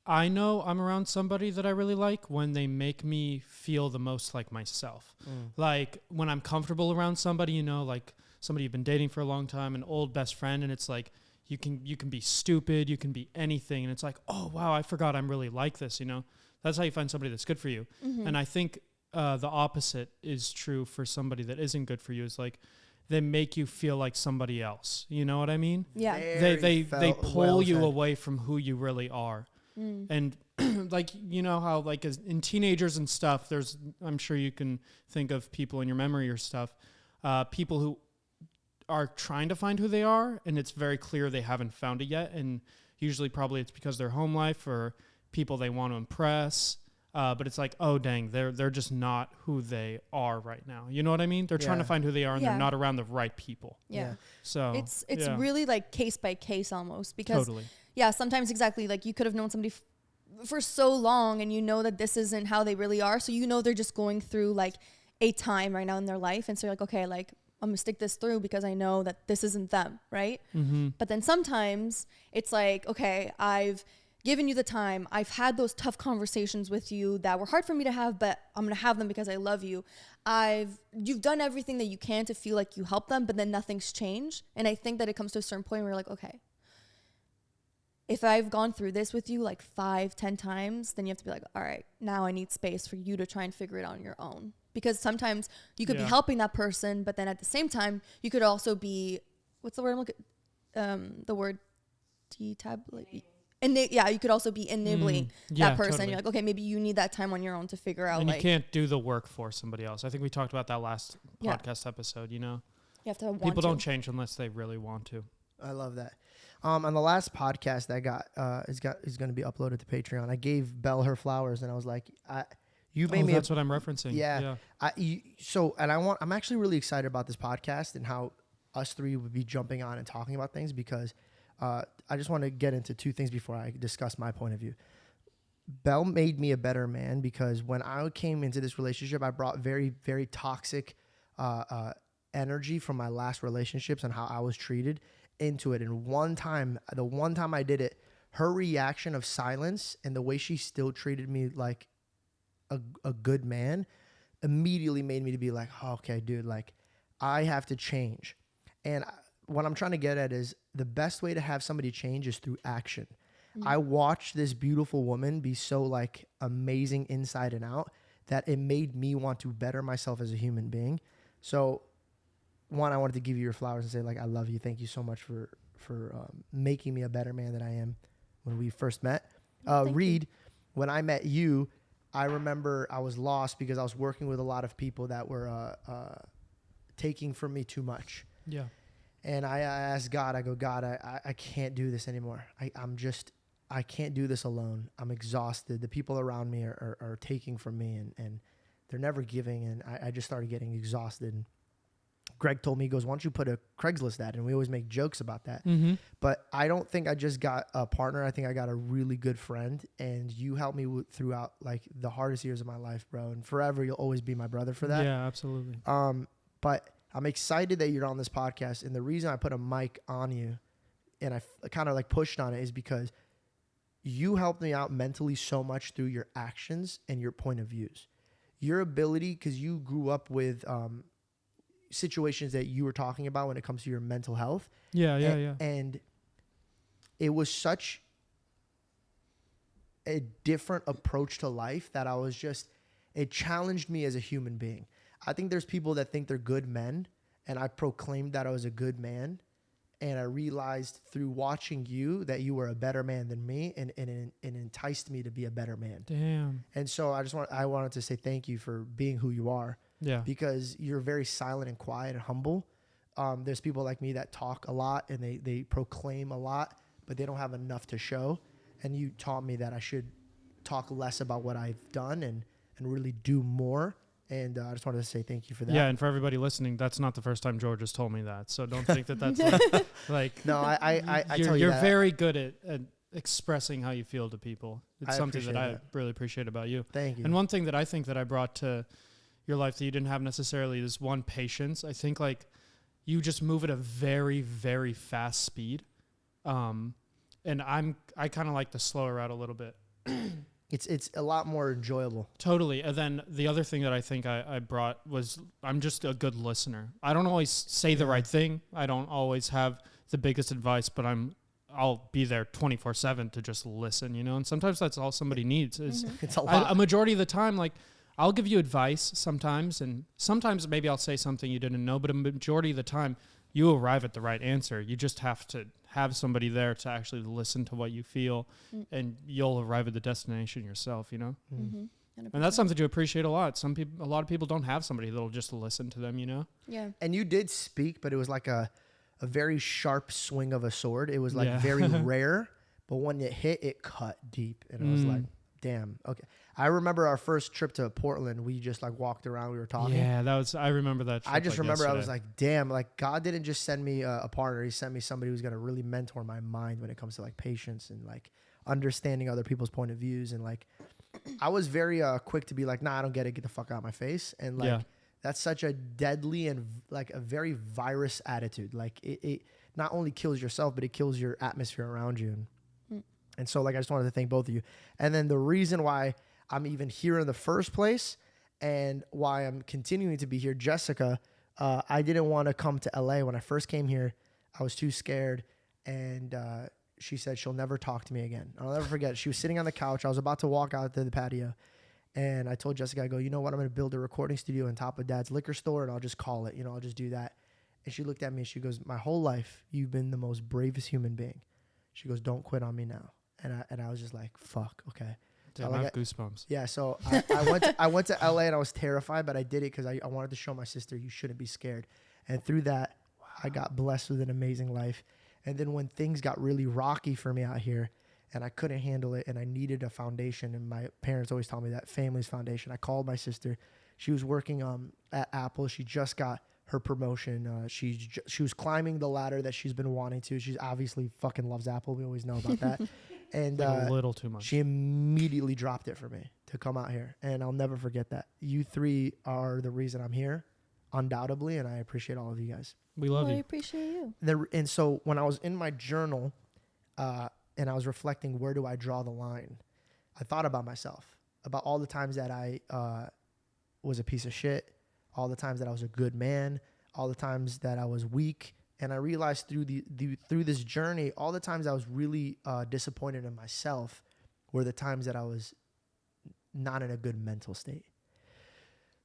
I know I'm around somebody that I really like when they make me feel the most like myself. Like when I'm comfortable around somebody, you know, like somebody you've been dating for a long time, an old best friend, and it's like you can be stupid, you can be anything, and it's like, oh wow, I forgot I'm really like this, you know. That's how you find somebody that's good for you. And I think the opposite is true for somebody that isn't good for you. Is like they make you feel like somebody else. You know what I mean? Yeah. They pull you away from who you really are. And like, you know how like as in teenagers and stuff, there's, I'm sure you can think of people in your memory or stuff, people who are trying to find who they are, and it's very clear they haven't found it yet. And usually probably it's because their home life or people they want to impress. But it's like, oh dang, they're just not who they are right now. You know what I mean? They're trying to find who they are, and they're not around the right people. Yeah. So it's really like case by case almost, because totally. Yeah, sometimes exactly like you could have known somebody for so long, and you know that this isn't how they really are. So you know they're just going through like a time right now in their life, and so you're like, okay, like I'm gonna stick this through because I know that this isn't them, right? But then sometimes it's like, okay, I've given you the time, I've had those tough conversations with you that were hard for me to have, but I'm gonna have them because I love you. You've done everything that you can to feel like you help them, but then nothing's changed. And I think that it comes to a certain point where you're like, okay, if I've gone through this with you like 5-10 times, then you have to be like, all right, now I need space for you to try and figure it out on your own. Because sometimes you could be helping that person, but then at the same time, you could also be, what's the word I'm looking, the word detabulate. Yeah, you could also be enabling that person. Totally. You're like, okay, maybe you need that time on your own to figure out. And like, you can't do the work for somebody else. I think we talked about that last podcast episode, you know? You have to want People to. don't change unless they really want to. I love that. On the last podcast that is going to be uploaded to Patreon, I gave Belle her flowers, and I was like, you made me. That's what I'm referencing. Yeah. I'm actually really excited about this podcast and how us three would be jumping on and talking about things, because I just want to get into two things before I discuss my point of view. Belle made me a better man, because when I came into this relationship, I brought very, very toxic energy from my last relationships and how I was treated into it. And the one time I did it, her reaction of silence and the way she still treated me like a good man immediately made me to be like, oh, okay, dude, like I have to change. And what I'm trying to get at is the best way to have somebody change is through action. I watched this beautiful woman be so like amazing inside and out that it made me want to better myself as a human being. So one, I wanted to give you your flowers and say like, I love you. Thank you so much for making me a better man than I am when we first met. Reed, when I met you, I remember I was lost because I was working with a lot of people that were taking from me too much. Yeah. And I asked God, I go, God, I can't do this anymore. I can't do this alone. I'm exhausted. The people around me are taking from me, and they're never giving. And I just started getting exhausted. And Greg told me, he goes, why don't you put a Craigslist ad? And we always make jokes about that. But I don't think I just got a partner. I think I got a really good friend. And you helped me throughout like the hardest years of my life, bro. And forever, you'll always be my brother for that. Yeah, absolutely. But I'm excited that you're on this podcast. And the reason I put a mic on you and I kind of like pushed on it is because you helped me out mentally so much through your actions and your point of views. Your ability, because you grew up with situations that you were talking about when it comes to your mental health. Yeah. And it was such a different approach to life that it challenged me as a human being. I think there's people that think they're good men, and I proclaimed that I was a good man. And I realized through watching you that you were a better man than me, and it enticed me to be a better man. Damn. And so I wanted to say thank you for being who you are. Yeah. Because you're very silent and quiet and humble. There's people like me that talk a lot and they proclaim a lot, but they don't have enough to show. And you taught me that I should talk less about what I've done and really do more. And I just wanted to say thank you for that. Yeah, and for everybody listening, that's not the first time George has told me that. So don't think that that's like no, I tell you you're that. very good at expressing how you feel to people. It's I something that I appreciate really appreciate about you. Thank you. And one thing that I think that I brought to your life that you didn't have necessarily this one patience. I think like you just move at a very, very fast speed. And I kind of like the slower route a little bit. It's a lot more enjoyable. Totally. And then the other thing that I think I brought was I'm just a good listener. I don't always say the right thing. I don't always have the biggest advice, but I'll be there 24/7 to just listen, you know? And sometimes that's all somebody needs is It's a lot. a majority of the time, like I'll give you advice sometimes, and sometimes maybe I'll say something you didn't know, but a majority of the time you arrive at the right answer. You just have to have somebody there to actually listen to what you feel, and you'll arrive at the destination yourself, you know? Mm-hmm. And that's something to appreciate a lot. A lot of people don't have somebody that'll just listen to them, you know? Yeah. And you did speak, but it was like a very sharp swing of a sword. It was like Yeah. very rare, but when it hit, it cut deep. And I was like, damn, okay. I remember our first trip to Portland. We just like walked around. We were talking. Yeah, I remember that. I just remember yesterday. I was like, damn, like God didn't just send me a partner. He sent me somebody who's going to really mentor my mind when it comes to like patience and like understanding other people's point of views. And like, I was very quick to be like, nah, I don't get it. Get the fuck out of my face. And like, that's such a deadly and like a very virus attitude. Like it not only kills yourself, but it kills your atmosphere around you. And so like, I just wanted to thank both of you. And then the reason why I'm even here in the first place and why I'm continuing to be here, Jessica, I didn't want to come to LA. When I first came here, I was too scared. And she said she'll never talk to me again. I'll never forget. She was sitting on the couch. I was about to walk out to the patio. And I told Jessica, I go, you know what? I'm going to build a recording studio on top of Dad's liquor store, and I'll just call it. You know, I'll just do that. And she looked at me and she goes, my whole life, you've been the most bravest human being. She goes, don't quit on me now. And I was just like, fuck, okay. Damn, So I like have goosebumps. Yeah, so I went to LA and I was terrified, but I did it because I wanted to show my sister you shouldn't be scared. And through that, I got blessed with an amazing life. And then when things got really rocky for me out here and I couldn't handle it and I needed a foundation, and my parents always taught me that family's foundation, I called my sister. She was working at Apple. She just got her promotion. She was climbing the ladder that she's been wanting to. She's obviously fucking loves Apple. We always know about that. And Like a little too much. she immediately dropped it for me to come out here. And I'll never forget that. You three are the reason I'm here, undoubtedly. And I appreciate all of you guys. We love I you. appreciate you. And so when I was in my journal and I was reflecting, where do I draw the line? I thought about myself, about all the times that I was a piece of shit, all the times that I was a good man, all the times that I was weak. And I realized through this journey, all the times I was really disappointed in myself were the times that I was not in a good mental state.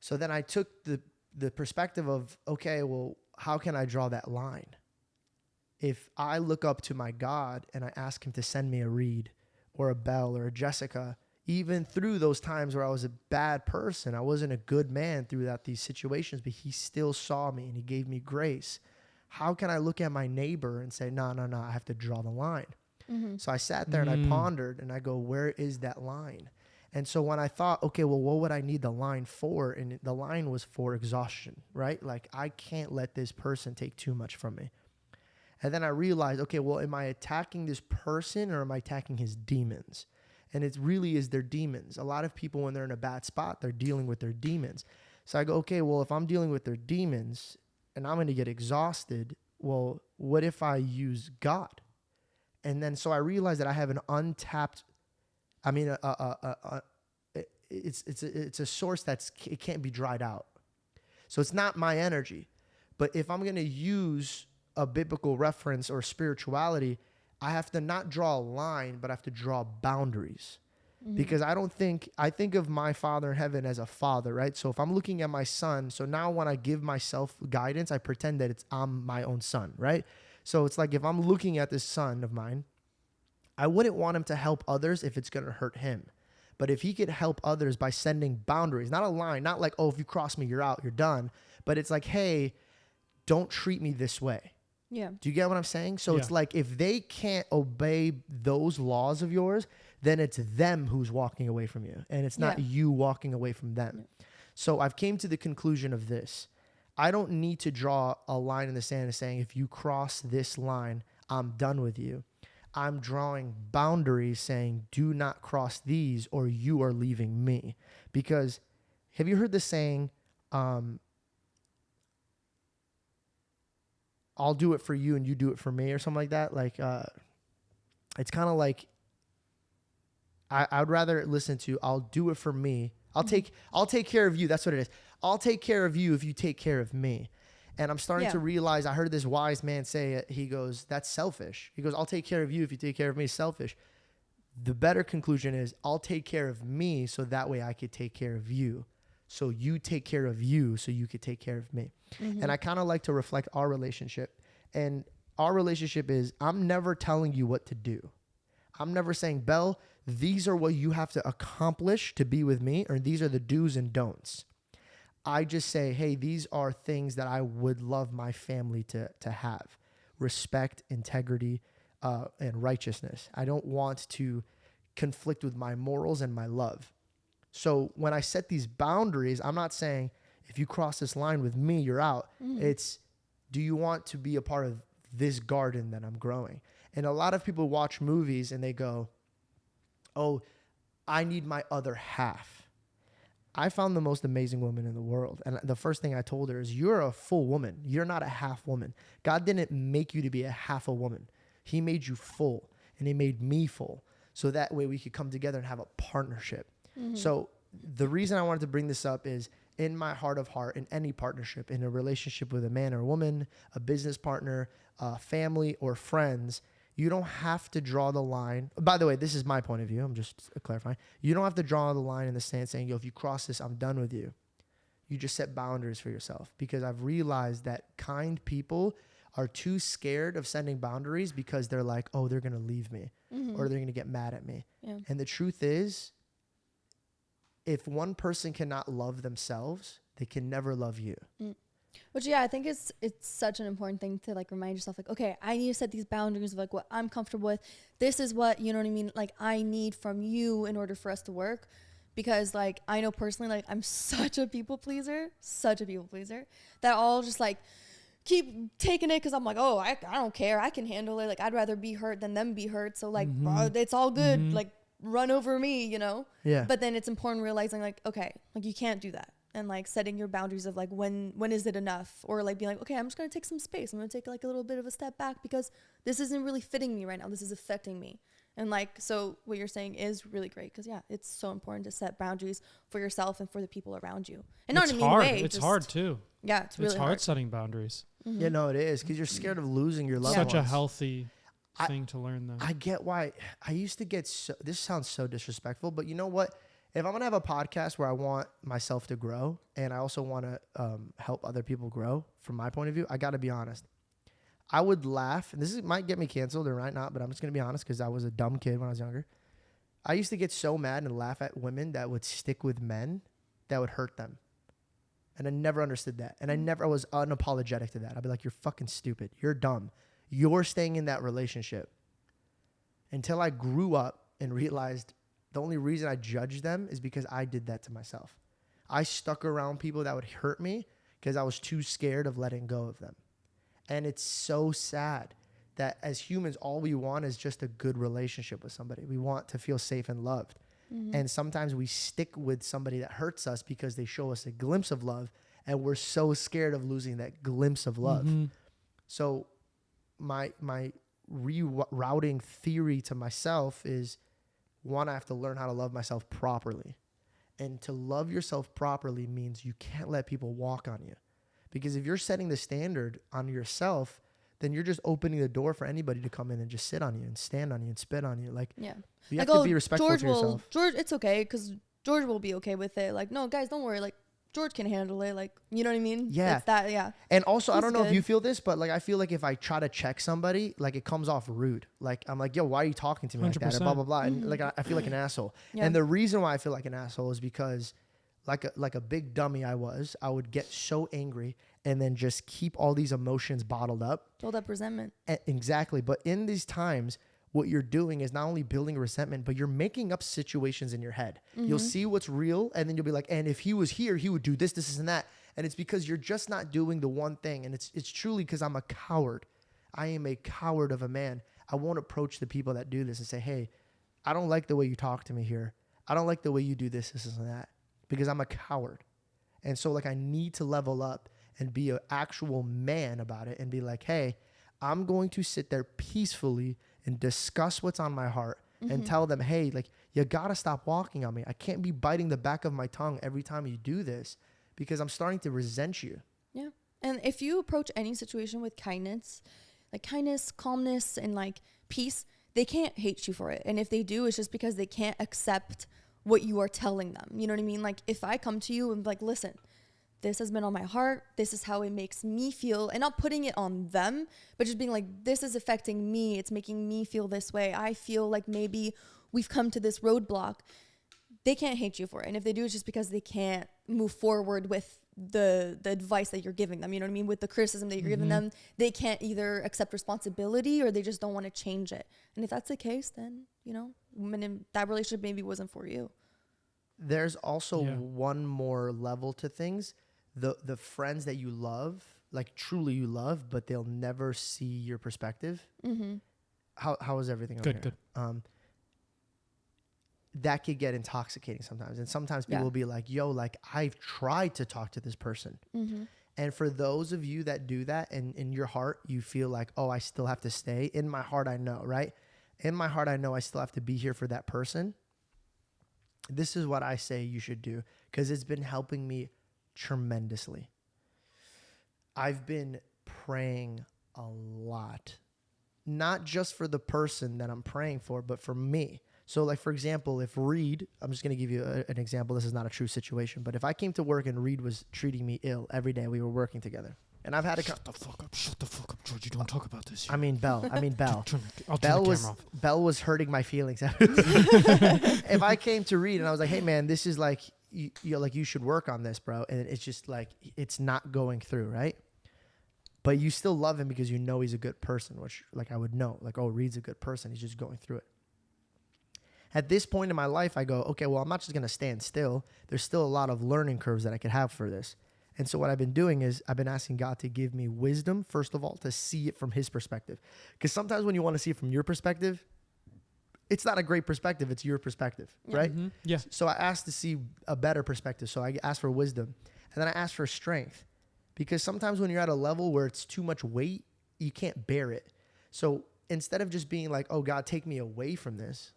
So then I took the perspective of, okay, well, how can I draw that line? If I look up to my God and I ask him to send me a Reed or a Belle or a Jessica, even through those times where I was a bad person, I wasn't a good man throughout these situations, but he still saw me and he gave me grace. How can I look at my neighbor and say, no, I have to draw the line? Mm-hmm. So I sat there and I pondered and I go, where is that line? And so when I thought, okay, well, what would I need the line for? And the line was for exhaustion, right? Like, I can't let this person take too much from me. And then I realized, okay, well, am I attacking this person or am I attacking his demons? And it really is their demons. A lot of people, when they're in a bad spot, they're dealing with their demons. So I go, okay, well, if I'm dealing with their demons and I'm going to get exhausted, well, what if I use God? And then so I realized that I have an untapped, I mean, it's a source it can't be dried out. So it's not my energy. But if I'm going to use a biblical reference or spirituality, I have to not draw a line, but I have to draw boundaries. Mm-hmm. Because I think of my Father in heaven as a father, right? So if I'm looking at my son, so now when I give myself guidance, I pretend that I'm my own son, right? So it's like if I'm looking at this son of mine, I wouldn't want him to help others if it's going to hurt him. But if he could help others by sending boundaries, not a line, not like, oh, if you cross me, you're out, you're done. But it's like, hey, don't treat me this way. Yeah. Do you get what I'm saying? So it's like if they can't obey those laws of yours, then it's them who's walking away from you. And it's not you walking away from them. Yeah. So I've came to the conclusion of this. I don't need to draw a line in the sand and saying, if you cross this line, I'm done with you. I'm drawing boundaries saying, do not cross these or you are leaving me. Because have you heard the saying, I'll do it for you and you do it for me or something like that. Like, it's kind of like, I would rather listen to, I'll do it for me. I'll take care of you. That's what it is. I'll take care of you if you take care of me. And I'm starting to realize, I heard this wise man say it. He goes, that's selfish. He goes, I'll take care of you if you take care of me. Selfish. The better conclusion is, I'll take care of me so that way I could take care of you. So you take care of you so you could take care of me. And I kind of like to reflect our relationship. And our relationship is, I'm never telling you what to do. I'm never saying, Belle, these are what you have to accomplish to be with me, or these are the do's and don'ts. I just say, hey, these are things that I would love my family to have. Respect, integrity, and righteousness. I don't want to conflict with my morals and my love. So when I set these boundaries, I'm not saying, if you cross this line with me, you're out. It's, do you want to be a part of this garden that I'm growing? And a lot of people watch movies and they go, oh, I need my other half. I found the most amazing woman in the world. And the first thing I told her is, you're a full woman. You're not a half woman. God didn't make you to be a half a woman. He made you full, and he made me full. So that way we could come together and have a partnership. So the reason I wanted to bring this up is, in my heart of heart, in any partnership, in a relationship with a man or a woman, a business partner, family, or friends, you don't have to draw the line. By the way, this is my point of view. I'm just clarifying. You don't have to draw the line in the sand saying, yo, if you cross this, I'm done with you. You just set boundaries for yourself, because I've realized that kind people are too scared of setting boundaries because they're like, oh, they're going to leave me or they're going to get mad at me. And the truth is, if one person cannot love themselves, they can never love you. Which, I think it's such an important thing to like remind yourself, like, okay, I need to set these boundaries of like what I'm comfortable with. This is what, you know what I mean? Like, I need from you in order for us to work. Because like, I know personally, like, I'm such a people pleaser, that I'll just like keep taking it because I'm like, oh, I don't care. I can handle it. Like, I'd rather be hurt than them be hurt. So like, bro, it's all good. Like, run over me, you know? Yeah. But then it's important realizing like, okay, like you can't do that. And like setting your boundaries of like, when is it enough? Or like being like, okay, I'm just going to take some space. I'm going to take like a little bit of a step back because this isn't really fitting me right now. This is affecting me. And like, so what you're saying is really great because it's so important to set boundaries for yourself and for the people around you. And not in a mean way. It's hard too. Yeah, it's really hard setting boundaries. Yeah, no, it is, because you're scared of losing your loved ones. Such a healthy thing to learn though. I get why. I used to get this sounds so disrespectful, but you know what? If I'm going to have a podcast where I want myself to grow and I also want to help other people grow, from my point of view, I got to be honest. I would laugh, and might get me canceled or might not, but I'm just going to be honest because I was a dumb kid when I was younger. I used to get so mad and laugh at women that would stick with men that would hurt them. And I never understood that. And I was unapologetic to that. I'd be like, you're fucking stupid. You're dumb. You're staying in that relationship. Until I grew up and realized the only reason I judged them is because I did that to myself. I stuck around people that would hurt me because I was too scared of letting go of them. And it's so sad that as humans, all we want is just a good relationship with somebody. We want to feel safe and loved. And sometimes we stick with somebody that hurts us because they show us a glimpse of love, and we're so scared of losing that glimpse of love. So my rerouting theory to myself is, one, I have to learn how to love myself properly. And to love yourself properly means you can't let people walk on you. Because if you're setting the standard on yourself, then you're just opening the door for anybody to come in and just sit on you and stand on you and spit on you. Like, you have to be respectful to yourself. George, it's okay, because George will be okay with it. Like, no, guys, don't worry. Like, George can handle it. Like, you know what I mean? Yeah. It's that, yeah. And also, I don't know if you feel this, but like, I feel like if I try to check somebody, like it comes off rude. Like, I'm like, yo, why are you talking to me like that? Or blah, blah, blah. And like, I feel like an asshole. Yeah. And the reason why I feel like an asshole is because like a big dummy I would get so angry and then just keep all these emotions bottled up. Build up resentment. Exactly. But in these times, what you're doing is not only building resentment, but you're making up situations in your head. You'll see what's real, and then you'll be like, and if he was here, he would do this, this, and that. And it's because you're just not doing the one thing. And it's truly because I'm a coward. I am a coward of a man. I won't approach the people that do this and say, hey, I don't like the way you talk to me here. I don't like the way you do this, this, and that. Because I'm a coward. And so like I need to level up and be an actual man about it and be like, hey, I'm going to sit there peacefully and discuss what's on my heart and tell them, hey, like, you got to stop walking on me. I can't be biting the back of my tongue every time you do this because I'm starting to resent you. Yeah. And if you approach any situation with kindness, calmness, and like peace, they can't hate you for it. And if they do, it's just because they can't accept what you are telling them. You know what I mean? Like if I come to you and like, listen, this has been on my heart. This is how it makes me feel. And not putting it on them, but just being like, this is affecting me. It's making me feel this way. I feel like maybe we've come to this roadblock. They can't hate you for it. And if they do, it's just because they can't move forward with the advice that you're giving them. You know what I mean? With the criticism that you're giving them, they can't either accept responsibility or they just don't want to change it. And if that's the case, then, you know, that relationship maybe wasn't for you. There's also one more level to things. The friends that you love, like truly you love, but they'll never see your perspective. How is everything over here? Good. That could get intoxicating sometimes. And sometimes people will be like, yo, like I've tried to talk to this person. And for those of you that do that and in your heart, you feel like, oh, I still have to stay. In my heart, I know, right? In my heart, I know I still have to be here for that person. This is what I say you should do because it's been helping me tremendously. I've been praying a lot, not just for the person that I'm praying for, but for me. So like, for example, if Reed, I'm just going to give you an example. This is not a true situation, but if I came to work and Reed was treating me ill every day, we were working together. And I've had a... Shut the fuck up, George. You don't talk about this here. I mean, Belle. I'll turn the camera off. Belle was hurting my feelings. If I came to Reed and I was like, hey, man, this is like, you should work on this, bro. And it's just like, it's not going through, right? But you still love him because you know he's a good person, which like I would know. Like, oh, Reed's a good person. He's just going through it. At this point in my life, I go, okay, well, I'm not just going to stand still. There's still a lot of learning curves that I could have for this. And so what I've been doing is I've been asking God to give me wisdom, first of all, to see it from his perspective. Because sometimes when you want to see it from your perspective, it's not a great perspective. It's your perspective, right? Yeah. So I asked to see a better perspective. So I asked for wisdom. And then I asked for strength. Because sometimes when you're at a level where it's too much weight, you can't bear it. So instead of just being like, oh, God, take me away from this,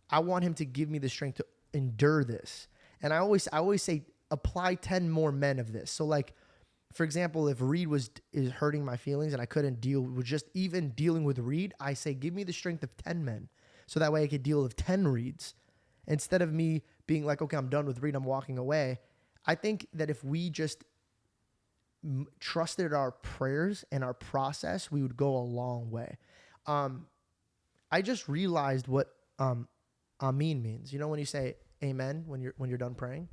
I want him to give me the strength to endure this. And I always say, apply 10 more men of this. So like, for example, if Reed is hurting my feelings and I couldn't deal with just even dealing with Reed, I say, give me the strength of 10 men. So that way I could deal with 10 Reeds. Instead of me being like, okay, I'm done with Reed, I'm walking away. I think that if we just trusted our prayers and our process, we would go a long way. I just realized what Amen means. You know when you say amen when you're done praying?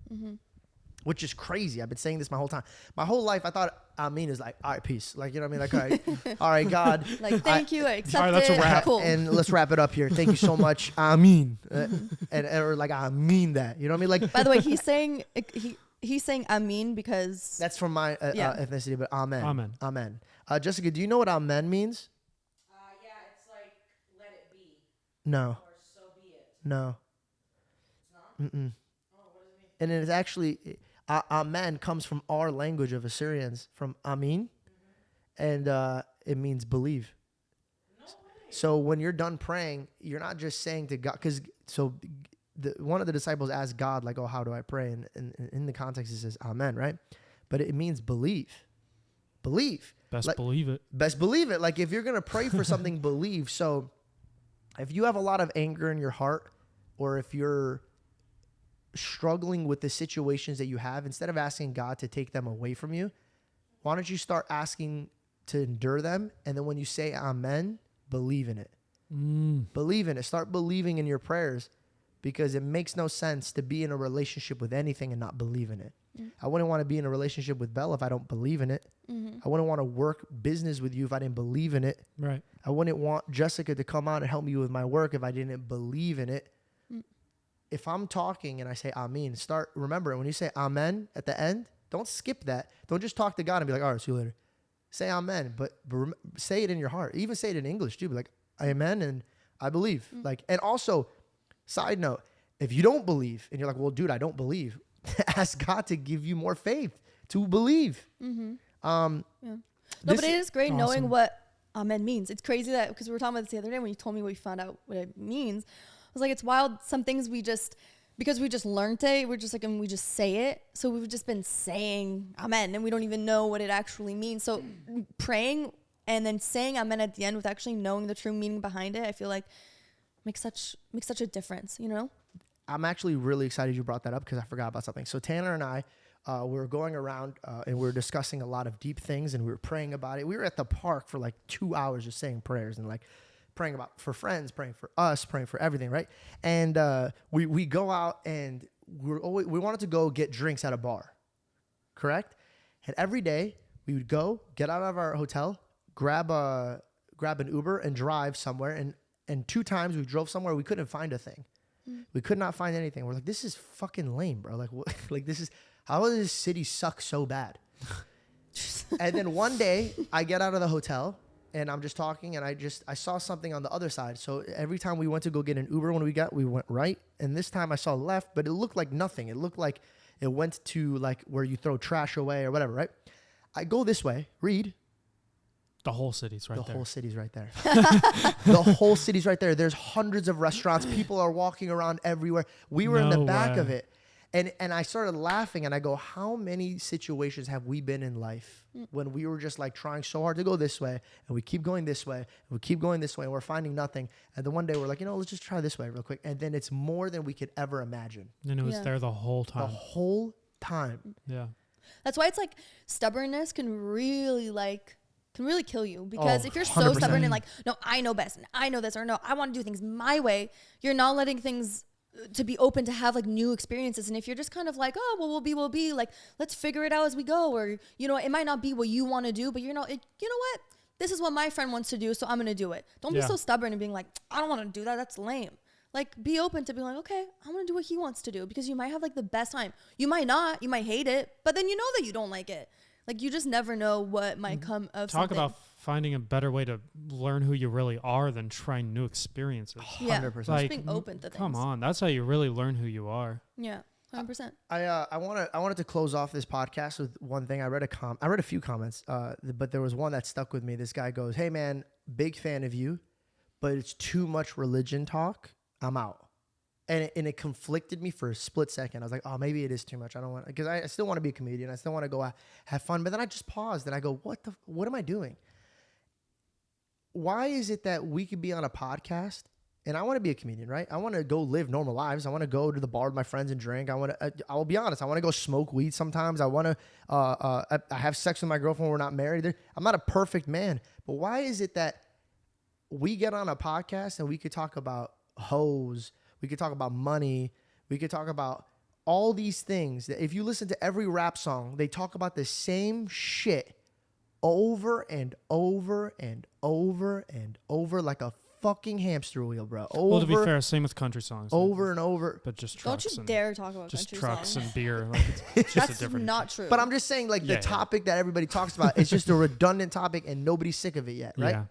Which is crazy. I've been saying this my whole time. My whole life, I thought Amen is like, all right, peace. Like, you know what I mean? Like, all right, God. Like, thank you, I accept all right, that's it. a wrap. Cool. And let's wrap it up here. Thank you so much. Amen. Or like, I mean that. You know what I mean? Like, by the way, he's saying amen because that's from my ethnicity, but amen. Amen. Jessica, do you know what amen means? Yeah, it's like, let it be. No. Or so be it. No. It's not? Mm-mm. Oh, what does it mean? And it's actually, amen comes from our language of Assyrians, from amin, and it means believe. No way. So when you're done praying, you're not just saying to God, because one of the disciples asked God, like, oh, how do I pray? And in the context, it says amen, right? But it means believe. Believe. Best Like, believe it. Best believe it. Like, if you're going to pray for something, believe. So if you have a lot of anger in your heart, or if you're struggling with the situations that you have, instead of asking God to take them away from you, why don't you start asking to endure them? And then when you say amen, believe in it. Believe in it. Start believing in your prayers, because it makes no sense to be in a relationship with anything and not believe in it. I wouldn't want to be in a relationship with Belle if I don't believe in it. I wouldn't want to work business with you if I didn't believe in it. Right. I wouldn't want Jessica to come out and help me with my work if I didn't believe in it. If I'm talking and I say amen, remember, when you say amen at the end, don't skip that. Don't just talk to God and be like, all right, see you later. Say amen, but say it in your heart. Even say it in English too. Be like, amen, and I believe. Like, and also, side note, if you don't believe and you're like, well, dude, I don't believe, ask God to give you more faith to believe. No, This but it is great awesome. knowing what amen means. It's crazy that, because we were talking about this the other day when you told me what you found out what it means. I was like, it's wild. Some things because we just learned it, we're just like, and we just say it. So we've just been saying amen, and we don't even know what it actually means. So praying and then saying amen at the end with actually knowing the true meaning behind it, I feel like makes such a difference, you know? I'm actually really excited you brought that up because I forgot about something. So Tanner and I, we were going around and we were discussing a lot of deep things, and we were praying about it. We were at the park for like 2 hours just saying prayers and like praying about for friends, praying for us, praying for everything, right? And we go out and we wanted to go get drinks at a bar, correct? And every day we would go get out of our hotel, grab an Uber and drive somewhere. And 2 times we drove somewhere, we couldn't find a thing. We could not find anything. We're like, this is fucking lame, bro. Like, what? Like, this is, how does this city suck so bad? And then one day I get out of the hotel and I'm just talking and I saw something on the other side. So every time we went to go get an Uber, we went right. And this time I saw left, but it looked like nothing. It looked like it went to like where you throw trash away or whatever, right? I go this way, read. The whole city's right The there. whole city's right there. The whole city's right there. There's hundreds of restaurants. People are walking around everywhere. We were in the No back of way. it. And I started laughing and I go, how many situations have we been in life when we were just like trying so hard to go this way and we keep going this way and we keep going this way and we're finding nothing. And then one day we're like, let's just try this way real quick. And then it's more than we could ever imagine. And it was Yeah. there the whole The time. whole time. Yeah. That's why it's like stubbornness can really kill you, because Oh, if you're so 100%. stubborn and like, no, I know best and I know this, or no, I want to do things my way, you're not letting things to be open to have like new experiences. And if you're just kind of like, oh, well, we'll be like, let's figure it out as we go, or, it might not be what you want to do, but you know what? This is what my friend wants to do, so I'm going to do it. Don't be Yeah. so stubborn and being like, I don't want to do that. That's lame. Like, be open to being like, okay, I want to do what he wants to do, because you might have like the best time. You might not, you might hate it, but then you know that you don't like it. Like, you just never know what might come of Talk something. about finding a better way to learn who you really are than trying new experiences. Yeah. 100%. Like, being open to come things. on, that's how you really learn who you are. Yeah, 100%. I wanted to close off this podcast with one thing. I read a few comments, but there was one that stuck with me. This guy goes, "Hey man, big fan of you, but it's too much religion talk. I'm out." And it conflicted me for a split second. I was like, oh, maybe it is too much. I don't want, because I still want to be a comedian. I still want to go out, have fun. But then I just paused and I go, what am I doing? Why is it that we could be on a podcast and I want to be a comedian, right? I want to go live normal lives. I want to go to the bar with my friends and drink. I'll be honest. I want to go smoke weed sometimes. I want to, I have sex with my girlfriend when we're not married. I'm not a perfect man, but why is it that we get on a podcast and we could talk about hoes, we could talk about money, we could talk about all these things that if you listen to every rap song, they talk about the same shit over and over and over and over like a fucking hamster wheel, bro. Well, to be fair, same with country songs. over and over. But just Don't trucks you and dare talk about just country trucks songs. and beer. Like it's just That's a different. not true. But I'm just saying, like, Yeah, the topic that everybody talks about is just a redundant topic and nobody's sick of it yet, right? Yeah.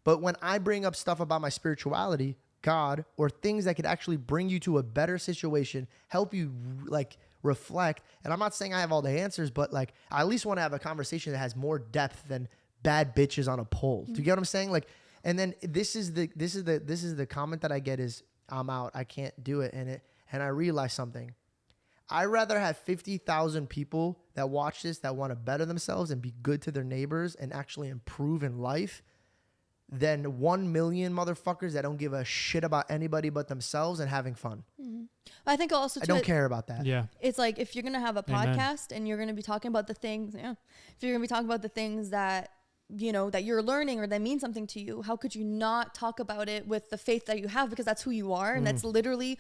But when I bring up stuff about my spirituality, God, or things that could actually bring you to a better situation, help you like reflect. And I'm not saying I have all the answers, but like I at least want to have a conversation that has more depth than bad bitches on a pole. Do you get what I'm saying? Like, and then this is the comment that I get is, I'm out. I can't do it. And I realize something. I'd rather have 50,000 people that watch this that want to better themselves and be good to their neighbors and actually improve in life than 1 million motherfuckers that don't give a shit about anybody but themselves and having fun. I think also I too, don't care about that. Yeah. it's like if you're gonna have a Amen. podcast and you're gonna be talking about the things, if you're gonna be talking about the things that that you're learning or that mean something to you, how could you not talk about it with the faith that you have? Because that's who you are, and that's literally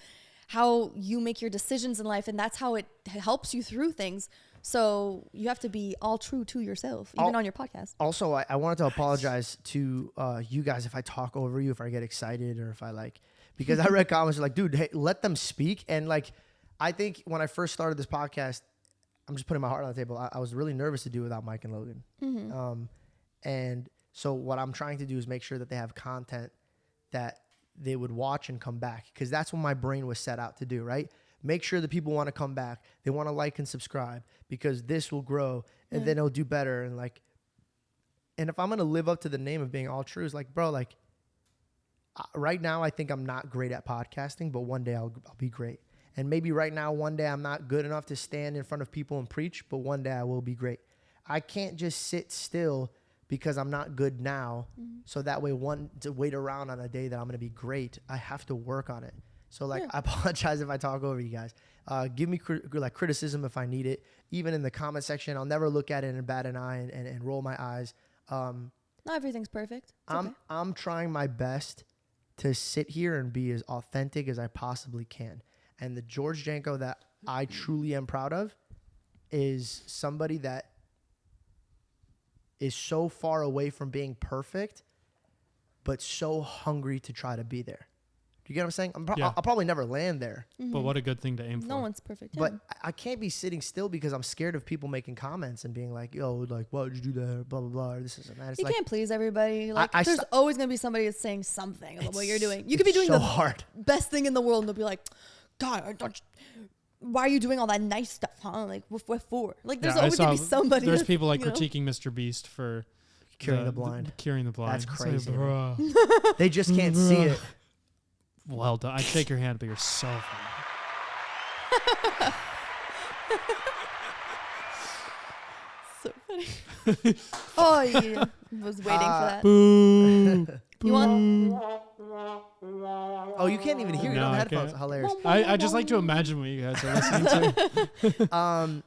how you make your decisions in life, and that's how it helps you through things. So you have to be all true to yourself, even on your podcast. Also, I wanted to apologize to you guys if I talk over you, if I get excited, or if I like, because I read comments like, dude, hey, let them speak. And like, I think when I first started this podcast, I'm just putting my heart on the table. I was really nervous to do it without Mike and Logan. And so what I'm trying to do is make sure that they have content that they would watch and come back, because that's what my brain was set out to do, right? make sure that people want to come back. They want to like and subscribe because this will grow and then it'll do better. And like, and if I'm going to live up to the name of being AlTru, it's like, bro, like right now I think I'm not great at podcasting, but one day I'll be great. And maybe right now, one day I'm not good enough to stand in front of people and preach, but one day I will be great. I can't just sit still because I'm not good now. So that way to wait around on a day that I'm going to be great, I have to work on it. So like, I apologize if I talk over you guys. Give me criticism if I need it. Even in the comment section, I'll never look at it and bat an eye and roll my eyes. Not everything's perfect. It's okay. I'm trying my best to sit here and be as authentic as I possibly can. And the George Janko that I truly am proud of is somebody that is so far away from being perfect, but so hungry to try to be there. Do you get what I'm saying? I'll probably never land there. But what a good thing to aim for. No one's perfect. But I can't be sitting still because I'm scared of people making comments and being like, yo, like, why would you do that? Blah, blah, blah. Or this is that. It's You like, can't please everybody. Like, there's always going to be somebody that's saying something about what you're doing. You could it's be doing so the hard. best thing in the world and they'll be like, God, why are you doing all that nice stuff, huh? Like, what for? Like, there's always going to be somebody. There's people like critiquing Mr. Beast for curing the blind. Curing the blind. That's crazy. Like, bro. They just can't see it. Well done. I'd shake your hand, but you're so funny. So funny. Oh, yeah. Was waiting for that. Boo. You want? Oh, you can't even hear it No, on I headphones. can't. Hilarious. I just like to imagine what you guys are listening to.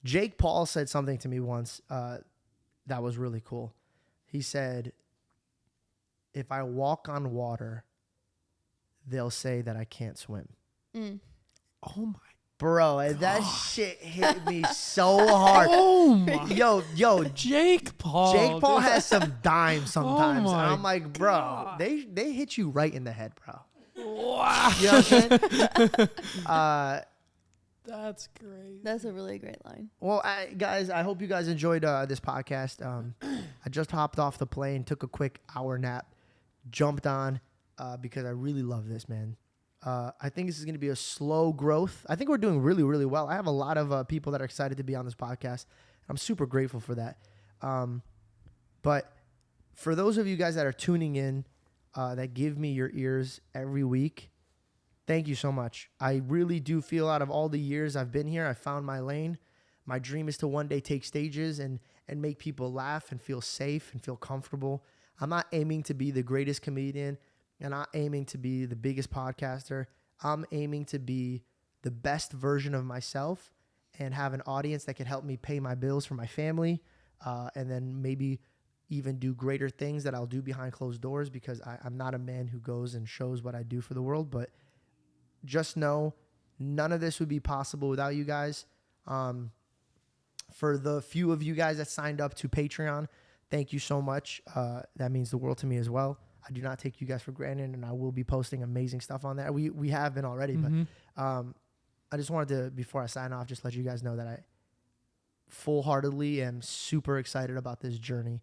Jake Paul said something to me once that was really cool. He said, if I walk on water, they'll say that I can't swim. Oh my. Bro, and that shit hit me so hard. Oh my. Yo, Jake Paul. Jake Paul dude. has some dimes sometimes. Oh and my I'm like, bro, God. they hit you right in the head, bro. Wow. You know what I'm saying? That's great. That's a really great line. Well, guys, I hope you guys enjoyed this podcast. I just hopped off the plane, took a quick hour nap, jumped on because I really love this, man. I think this is going to be a slow growth. I think we're doing really, really well. I have a lot of people that are excited to be on this podcast. I'm super grateful for that. But for those of you guys that are tuning in, that give me your ears every week, thank you so much. I really do feel out of all the years I've been here, I found my lane. My dream is to one day take stages and make people laugh and feel safe and feel comfortable. I'm not aiming to be the greatest comedian. I'm not aiming to be the biggest podcaster. I'm aiming to be the best version of myself and have an audience that can help me pay my bills for my family, and then maybe even do greater things that I'll do behind closed doors because I'm not a man who goes and shows what I do for the world. But just know none of this would be possible without you guys. For the few of you guys that signed up to Patreon, thank you so much. That means the world to me as well. I do not take you guys for granted, and I will be posting amazing stuff on there. We have been already, but I just wanted to, before I sign off, just let you guys know that I full-heartedly am super excited about this journey,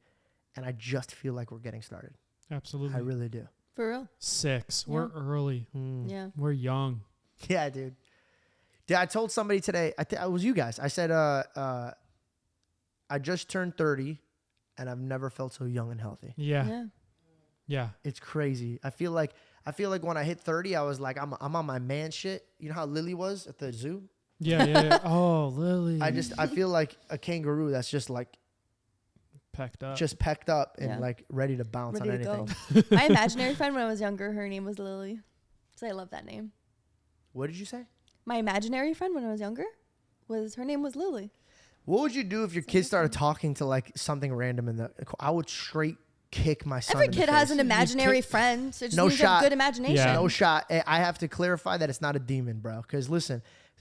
and I just feel like we're getting started. Absolutely. I really do. For real. 6. Yeah. We're early. Yeah. We're young. Yeah, dude. I told somebody today, it was you guys. I said, I just turned 30, and I've never felt so young and healthy. Yeah. It's crazy. I feel like when I hit 30, I was like, I'm on my man shit. You know how Lily was at the zoo? Yeah. Oh, Lily. I feel like a kangaroo that's just like pecked up and like ready to bounce Ready on to anything. go. My imaginary friend when I was younger, her name was Lily. So I love that name. What did you say? My imaginary friend when I was younger, her name was Lily. What would you do if your kid started talking to like something random I would straight kick my son. Every kid has an imaginary friend. So it just means you have good imagination. Yeah. No shot. I have to clarify that it's not a demon, bro. Because listen,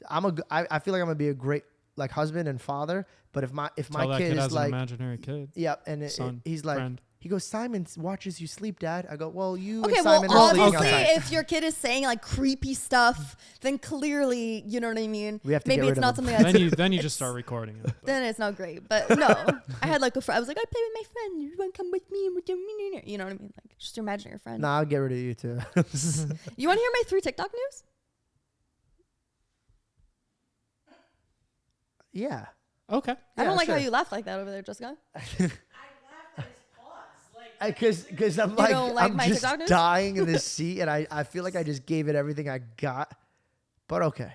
I feel like I'm gonna be a great like husband and father. But if my kid is like an imaginary kid. Yeah, and he's like friend. he goes, Simon watches you sleep, Dad. I go, well, you Okay, and well, Simon are sleeping obviously, outside. if your kid is saying like creepy stuff, then clearly, you know what I mean. We have to Maybe get it's rid not of something them. that's then you just start recording it. then it's not great. But no, I had like a friend. I was like, I play with my friend. You want to come with me? And you know what I mean? Like, just imagine your friend. Nah, I'll get rid of you too. You want to hear my 3 TikTok news? Yeah. Okay. I don't like sure. how you laugh like that over there, Jessica. I laughed at his pause. Like, Because I'm You like, don't like I'm my just TikTok news? dying in this seat, and I feel like I just gave it everything I got. But okay.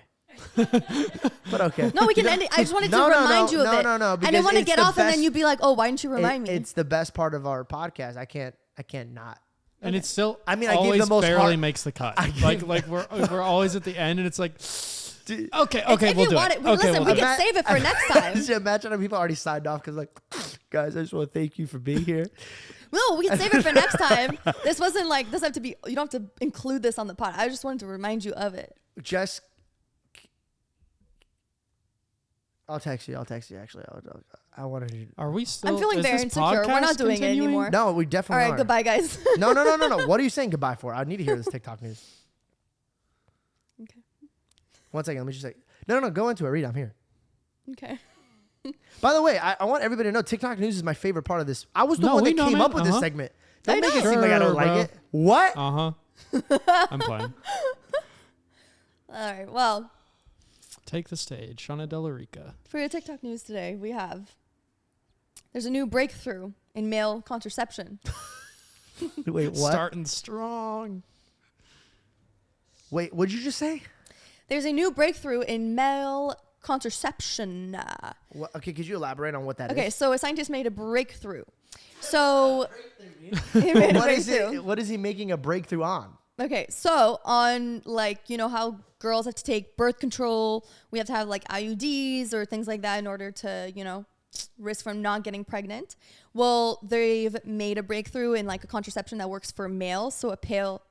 But okay. No, we can end it. I just wanted to No, remind you of it. No. I didn't because want to it's get the off and then best- you'd be like, oh, why didn't you remind me? It's the best part of our podcast. I can't not. And it's still I mean, I gave always the most barely hard- makes the cut. I gave- Like we're always at the end, and it's like, Dude, okay, if we'll you do want it. it, Okay, listen, we'll we do can it. save it for next time. Just imagine how people already signed off because, like, guys, I just want to thank you for being here. No, we can save it for next time. This wasn't like, this have to be, you don't have to include this on the pod. I just wanted to remind you of it. Jess, I'll text you. Actually, I wanted to. Are we still? I'm feeling is very this insecure. We're not podcast doing it continuing? anymore. No, we All definitely right, are. goodbye, guys. No. What are you saying goodbye for? I need to hear this TikTok news. Okay. 1 second. Let me just say. No. Go into it. Read. I'm here. Okay. By the way, I want everybody to know TikTok news is my favorite part of this. I was the No, one we that know, came man. up with this Uh-huh. segment. Don't I make it know. seem like I don't Sure, like bro. it. What? I'm playing. All right. Well, Take the stage, Shauna Delarica. for your TikTok news today, there's a new breakthrough in male contraception. Wait, what? Starting strong. Wait, what'd you just say? There's a new breakthrough in male contraception. What? Okay, could you elaborate on what that is? Okay, so a scientist made a breakthrough. So he made a What is breakthrough. it? What is he making a breakthrough on? Okay, so on, like, you know how girls have to take birth control, we have to have like IUDs or things like that in order to, you know, risk from not getting pregnant. Well, they've made a breakthrough in like a contraception that works for males, so a pill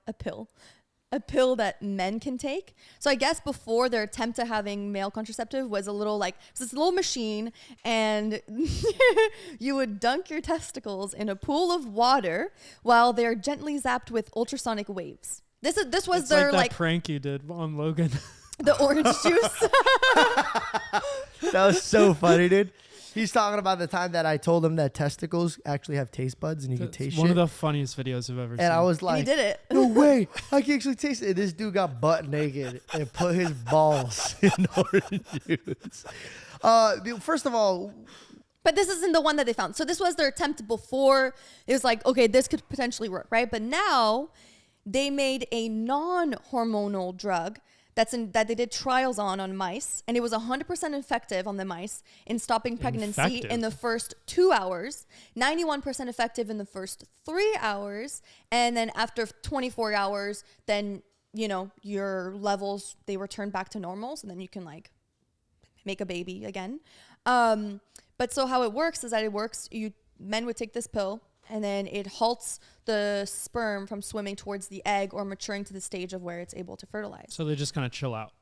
that men can take. So I guess before their attempt at having male contraceptive was a little like, it's this little machine, and you would dunk your testicles in a pool of water while they're gently zapped with ultrasonic waves. This was It's their like that like prank you did on Logan. the orange juice. That was so funny, dude. He's talking about the time that I told him that testicles actually have taste buds and you can It's taste one shit. of the funniest videos I've ever seen. And I was And like, he did it. no way, I can actually taste it. And this dude got butt naked and put his balls in orange juice. First of all, But this isn't the one that they found. So this was their attempt before. It was like, okay, this could potentially work, right? But now they made a non-hormonal drug that they did trials on mice, and it was 100% effective on the mice in stopping pregnancy Effective? in the first 2 hours, 91% effective in the first 3 hours, and then after 24 hours, then, you know, your levels, they return back to normal, so then you can like make a baby again. But so how it works is that men would take this pill, and then it halts the sperm from swimming towards the egg or maturing to the stage of where it's able to fertilize. So they just kind of chill out.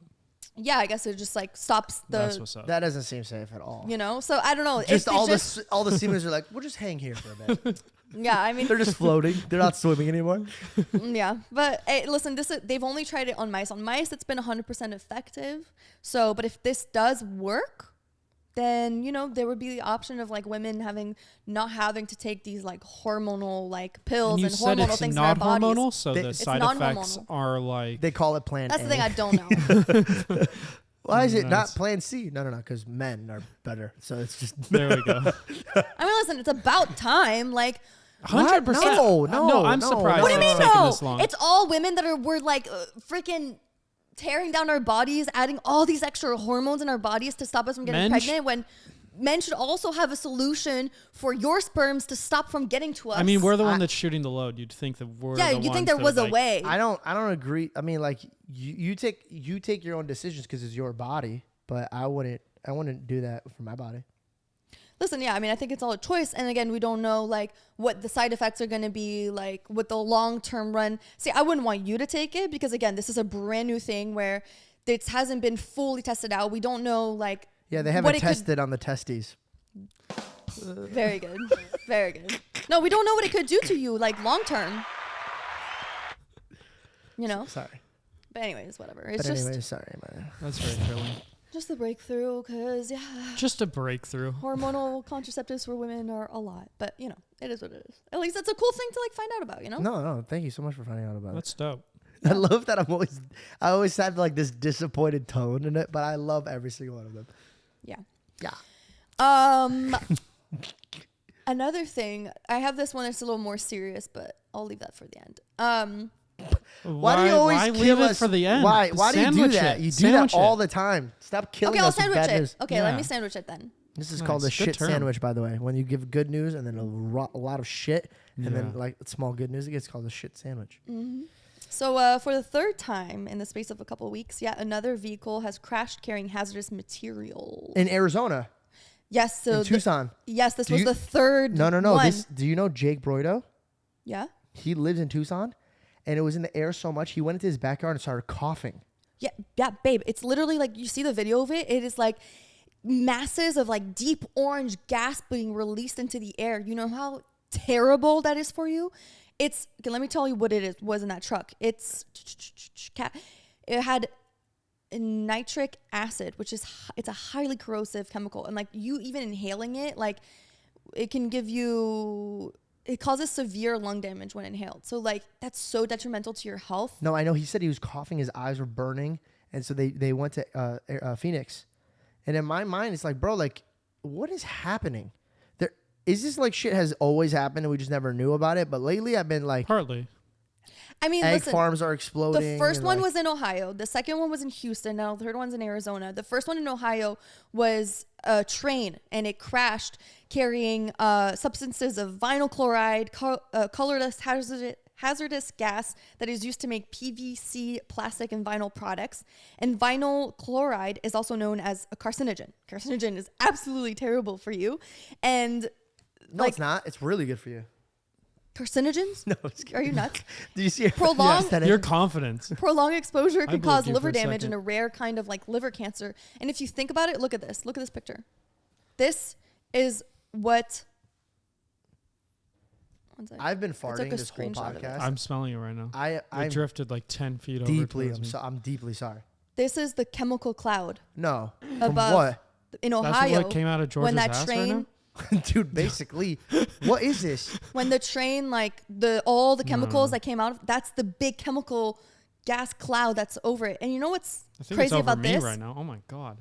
Yeah, I guess it just like stops That's the, what's up. that doesn't seem safe at all. you know. So I don't know. Just It all just, the semen are like, we'll just hang here for a bit. yeah. I mean, They're just floating. They're not swimming anymore. yeah. But hey, listen, they've only tried it on mice. On mice, it's been 100% effective. So, but if this does work, then, you know, there would be the option of like women not having to take these like hormonal like pills And you and said hormonal it's things not in their bodies. hormonal, so the It's side effects non-hormonal. are like. They call it Plan That's A. the thing I don't know. Why is it not Nice. Plan C? No, because men are better. So it's just. There we go. I mean, listen, it's about time. Like, 100%. No, I'm no. surprised. what do you it's mean taken no? this long. It's all women that were like freaking tearing down our bodies, adding all these extra hormones in our bodies to stop us from getting Men pregnant. When men should also have a solution for your sperms to stop from getting to us. I mean, we're the one that's shooting the load. You'd think that we're yeah. the You ones think there that was a like- way? I don't agree. I mean, like you take your own decisions because it's your body, but I wouldn't do that for my body. Listen, yeah, I mean, I think it's all a choice. And again, we don't know like what the side effects are going to be like with the long-term run. See, I wouldn't want you to take it because again, this is a brand new thing where it hasn't been fully tested out. We don't know like. Yeah, they what haven't it could- tested on the testes. Very good. Very good. No, we don't know what it could do to you, like long term. You know? Sorry. But anyways, whatever. It's But just anyway, sorry, man. That's very thrilling. just the breakthrough because, yeah, Just a breakthrough. hormonal contraceptives for women are a lot. But, you know, it is what it is. At least it's a cool thing to, like, find out about, you know? No, thank you so much for finding out about That's dope. it. I love that I always have like this disappointed tone in it, but I love every single one of them. Yeah. Yeah. Another thing, I have this one that's a little more serious, but I'll leave that for the end. Why do you always why kill leave us? it for the end? Why do you do Sandwich that? it. You do that Sandwich all it. the time. Stop killing Okay, I'll us with sandwich bad it. news. Okay, let Yeah. me sandwich it then. This is Nice. called a Good shit term. sandwich, by the way. When you give good news and then a lot of shit, and then Yeah. like small good news, it gets called a shit sandwich. So for the third time in the space of a couple of weeks, yet another vehicle has crashed carrying hazardous material. In Arizona, Yes, so in Tucson. yes, this Do was you- the third. No. one. Do you know Jake Broido? Yeah. He lives in Tucson, and it was in the air so much he went into his backyard and started coughing. Yeah, babe. It's literally like you see the video of it. It is like masses of like deep orange gas being released into the air. You know how terrible that is for you? It's okay, let me tell you what it was in that truck. It had nitric acid, which is it's a highly corrosive chemical, and like you even inhaling it, like it can give you. It causes severe lung damage when inhaled. So like that's so detrimental to your health. No, I know. He said he was coughing. His eyes were burning, and so they went to Phoenix. And in my mind, it's like, bro, like, what is happening? There is this like shit has always happened and we just never knew about it. But lately, I've been like, Partly. I mean, egg listen, farms are exploding. the first and, one like, was in Ohio. The second one was in Houston. Now the third one's in Arizona. The first one in Ohio was a train, and it crashed carrying substances of vinyl chloride, colorless hazardous gas that is used to make PVC, plastic, and vinyl products. And vinyl chloride is also known as a carcinogen. Carcinogen is absolutely terrible for you. And no, it's not. It's really good for you. carcinogens? No, it's Are you nuts? Do you see it? Prolonged- Yes, that is- Your confidence. Prolonged exposure I can believed cause you liver for a damage second. and a rare kind of like liver cancer. And if you think about it, look at this. Look at this picture. This is what. One sec. I've been I took farting a this whole screenshot of podcast. I'm smelling it right now. I I'm drifted like 10 feet deeply. over. towards me. I'm deeply sorry. This is the chemical cloud No, from above what, in That's Ohio. what came out of George's when that ass train, right now? dude? Basically, what is this? when the train, like all the chemicals that came out of, that's the big chemical gas cloud that's over it. And you know what's I think crazy it's over about me this? right now. Oh my God.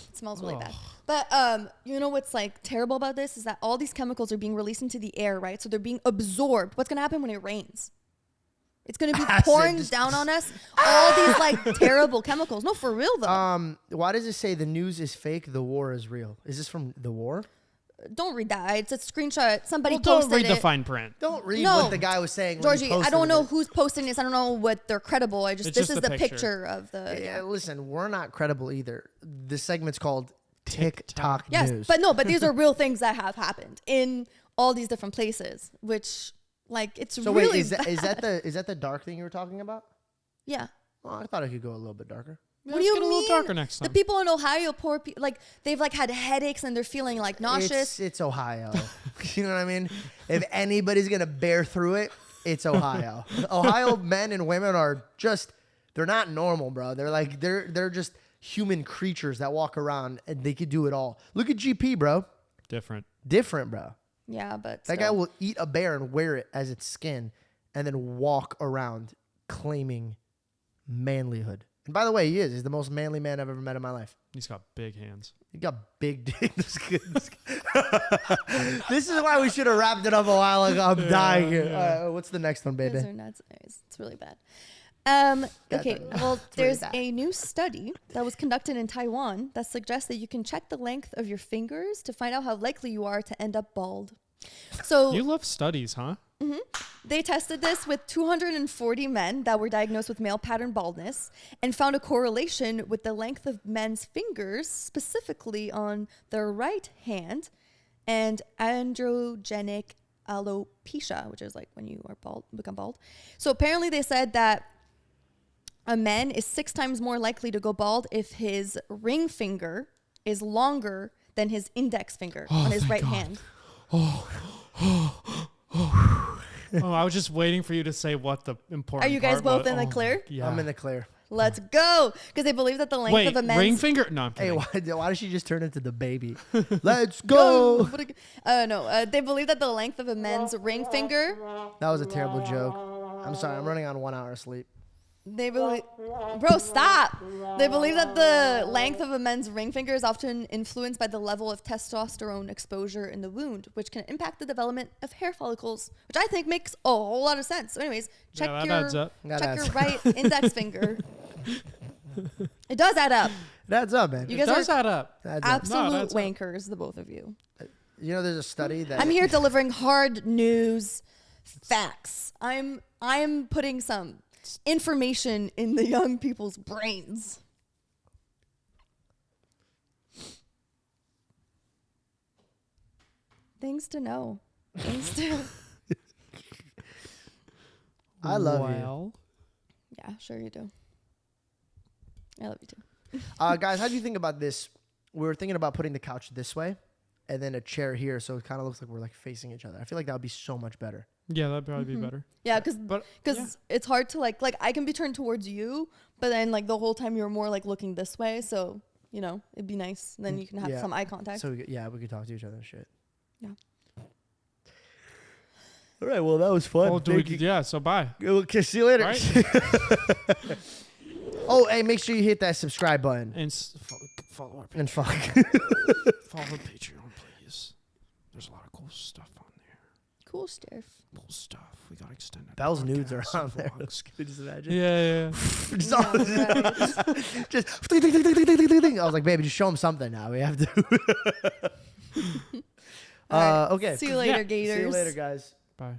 It smells really Ugh. bad. But you know what's like terrible about this is that all these chemicals are being released into the air, right? So they're being absorbed. What's gonna happen when it rains? It's gonna be Acid, pouring just- down on us. All these like terrible chemicals. No, for real though. Why does it say the news is fake, the war is real? Is this from the war? Don't read that. It's a screenshot. Somebody Well, don't posted read it. the fine print. Don't read No. what the guy was saying. when he Georgie, I posted don't know it. who's posting this. I don't know what they're credible. It's this just is the the picture. picture of the. Yeah, listen, we're not credible either. This segment's called TikTok Yes, News. but these are real things that have happened in all these different places, which like it's so really wait, is bad. is that the dark thing you were talking about? Yeah. Oh, I thought it could go a little bit darker. What do you get a mean? little darker next The time. people in Ohio, poor people, like they've like had headaches and they're feeling like nauseous. It's Ohio. You know what I mean? If anybody's gonna bear through it, it's Ohio. Ohio men and women are just they're not normal, bro. They're like they're just human creatures that walk around and they could do it all. Look at GP, bro. Different. Different, bro. Yeah, but That guy still. will eat a bear and wear it as its skin and then walk around claiming manlyhood. And by the way, he is. He's the most manly man I've ever met in my life. He's got big hands. He got big dick. This is why we should have wrapped it up a while ago. I'm dying here. yeah. What's the next one, Those baby? are nuts. It's really bad. Okay, that- well, really there's bad. a new study that was conducted in Taiwan that suggests that you can check the length of your fingers to find out how likely you are to end up bald. So You love studies, huh? they tested this with 240 men that were diagnosed with male pattern baldness and found a correlation with the length of men's fingers, specifically on their right hand, and androgenic alopecia, which is like when you are bald, become bald. So apparently they said that a man is 6 times more likely to go bald if his ring finger is longer than his index finger on his right hand. Oh, I was just waiting for you to say what the important Are you guys part both was. in the Oh, clear? Yeah. I'm in the clear. Let's go. Because they believe that the length Wait, of a man's... ring finger? No, I'm Hey, kidding. why did she just turn into the baby? Let's go. They believe that the length of a men's ring finger... That was a terrible joke. I'm sorry. I'm running on 1 hour of sleep. They believe, bro, stop. They believe that the length of a man's ring finger is often influenced by the level of testosterone exposure in the wound, which can impact the development of hair follicles, which I think makes a whole lot of sense. So anyways, check that your adds up. right index finger. It does add up. It adds up, man. You It guys does are add up. It adds up. absolute that's up. wankers, the both of you. You know, there's a study that I'm here delivering hard news, facts. I'm putting some information in the young people's brains. Things to know. Things to. I love you. Well, Yeah, sure you do. I love you too. Guys, how do you think about this? We were thinking about putting the couch this way and then a chair here, so it kind of looks like we're like facing each other. I feel like that would be so much better. yeah, that'd probably be better. Yeah, because But it's hard to like I can be turned towards you, but then like the whole time you're more like looking this way, so you know it'd be nice. Then you can have Yeah. some eye contact. So we could talk to each other and shit. Yeah. All right, well that was fun. oh, yeah. So bye. Okay, see you later. Right. Oh, hey, make sure you hit that subscribe button And follow our and fuck. follow our Patreon, please. There's a lot of cool stuff on there. Cool stuff. Cool stuff. We got extended. Bell's nudes are podcasts on there. vlogs. Can you just imagine? Yeah. Just, Yeah, right. just ding, ding, ding, ding, ding, ding, ding. I was like, baby, just show him something now. We have to. All right. Okay. See you later, Yeah. Gators. See you later, guys. Bye.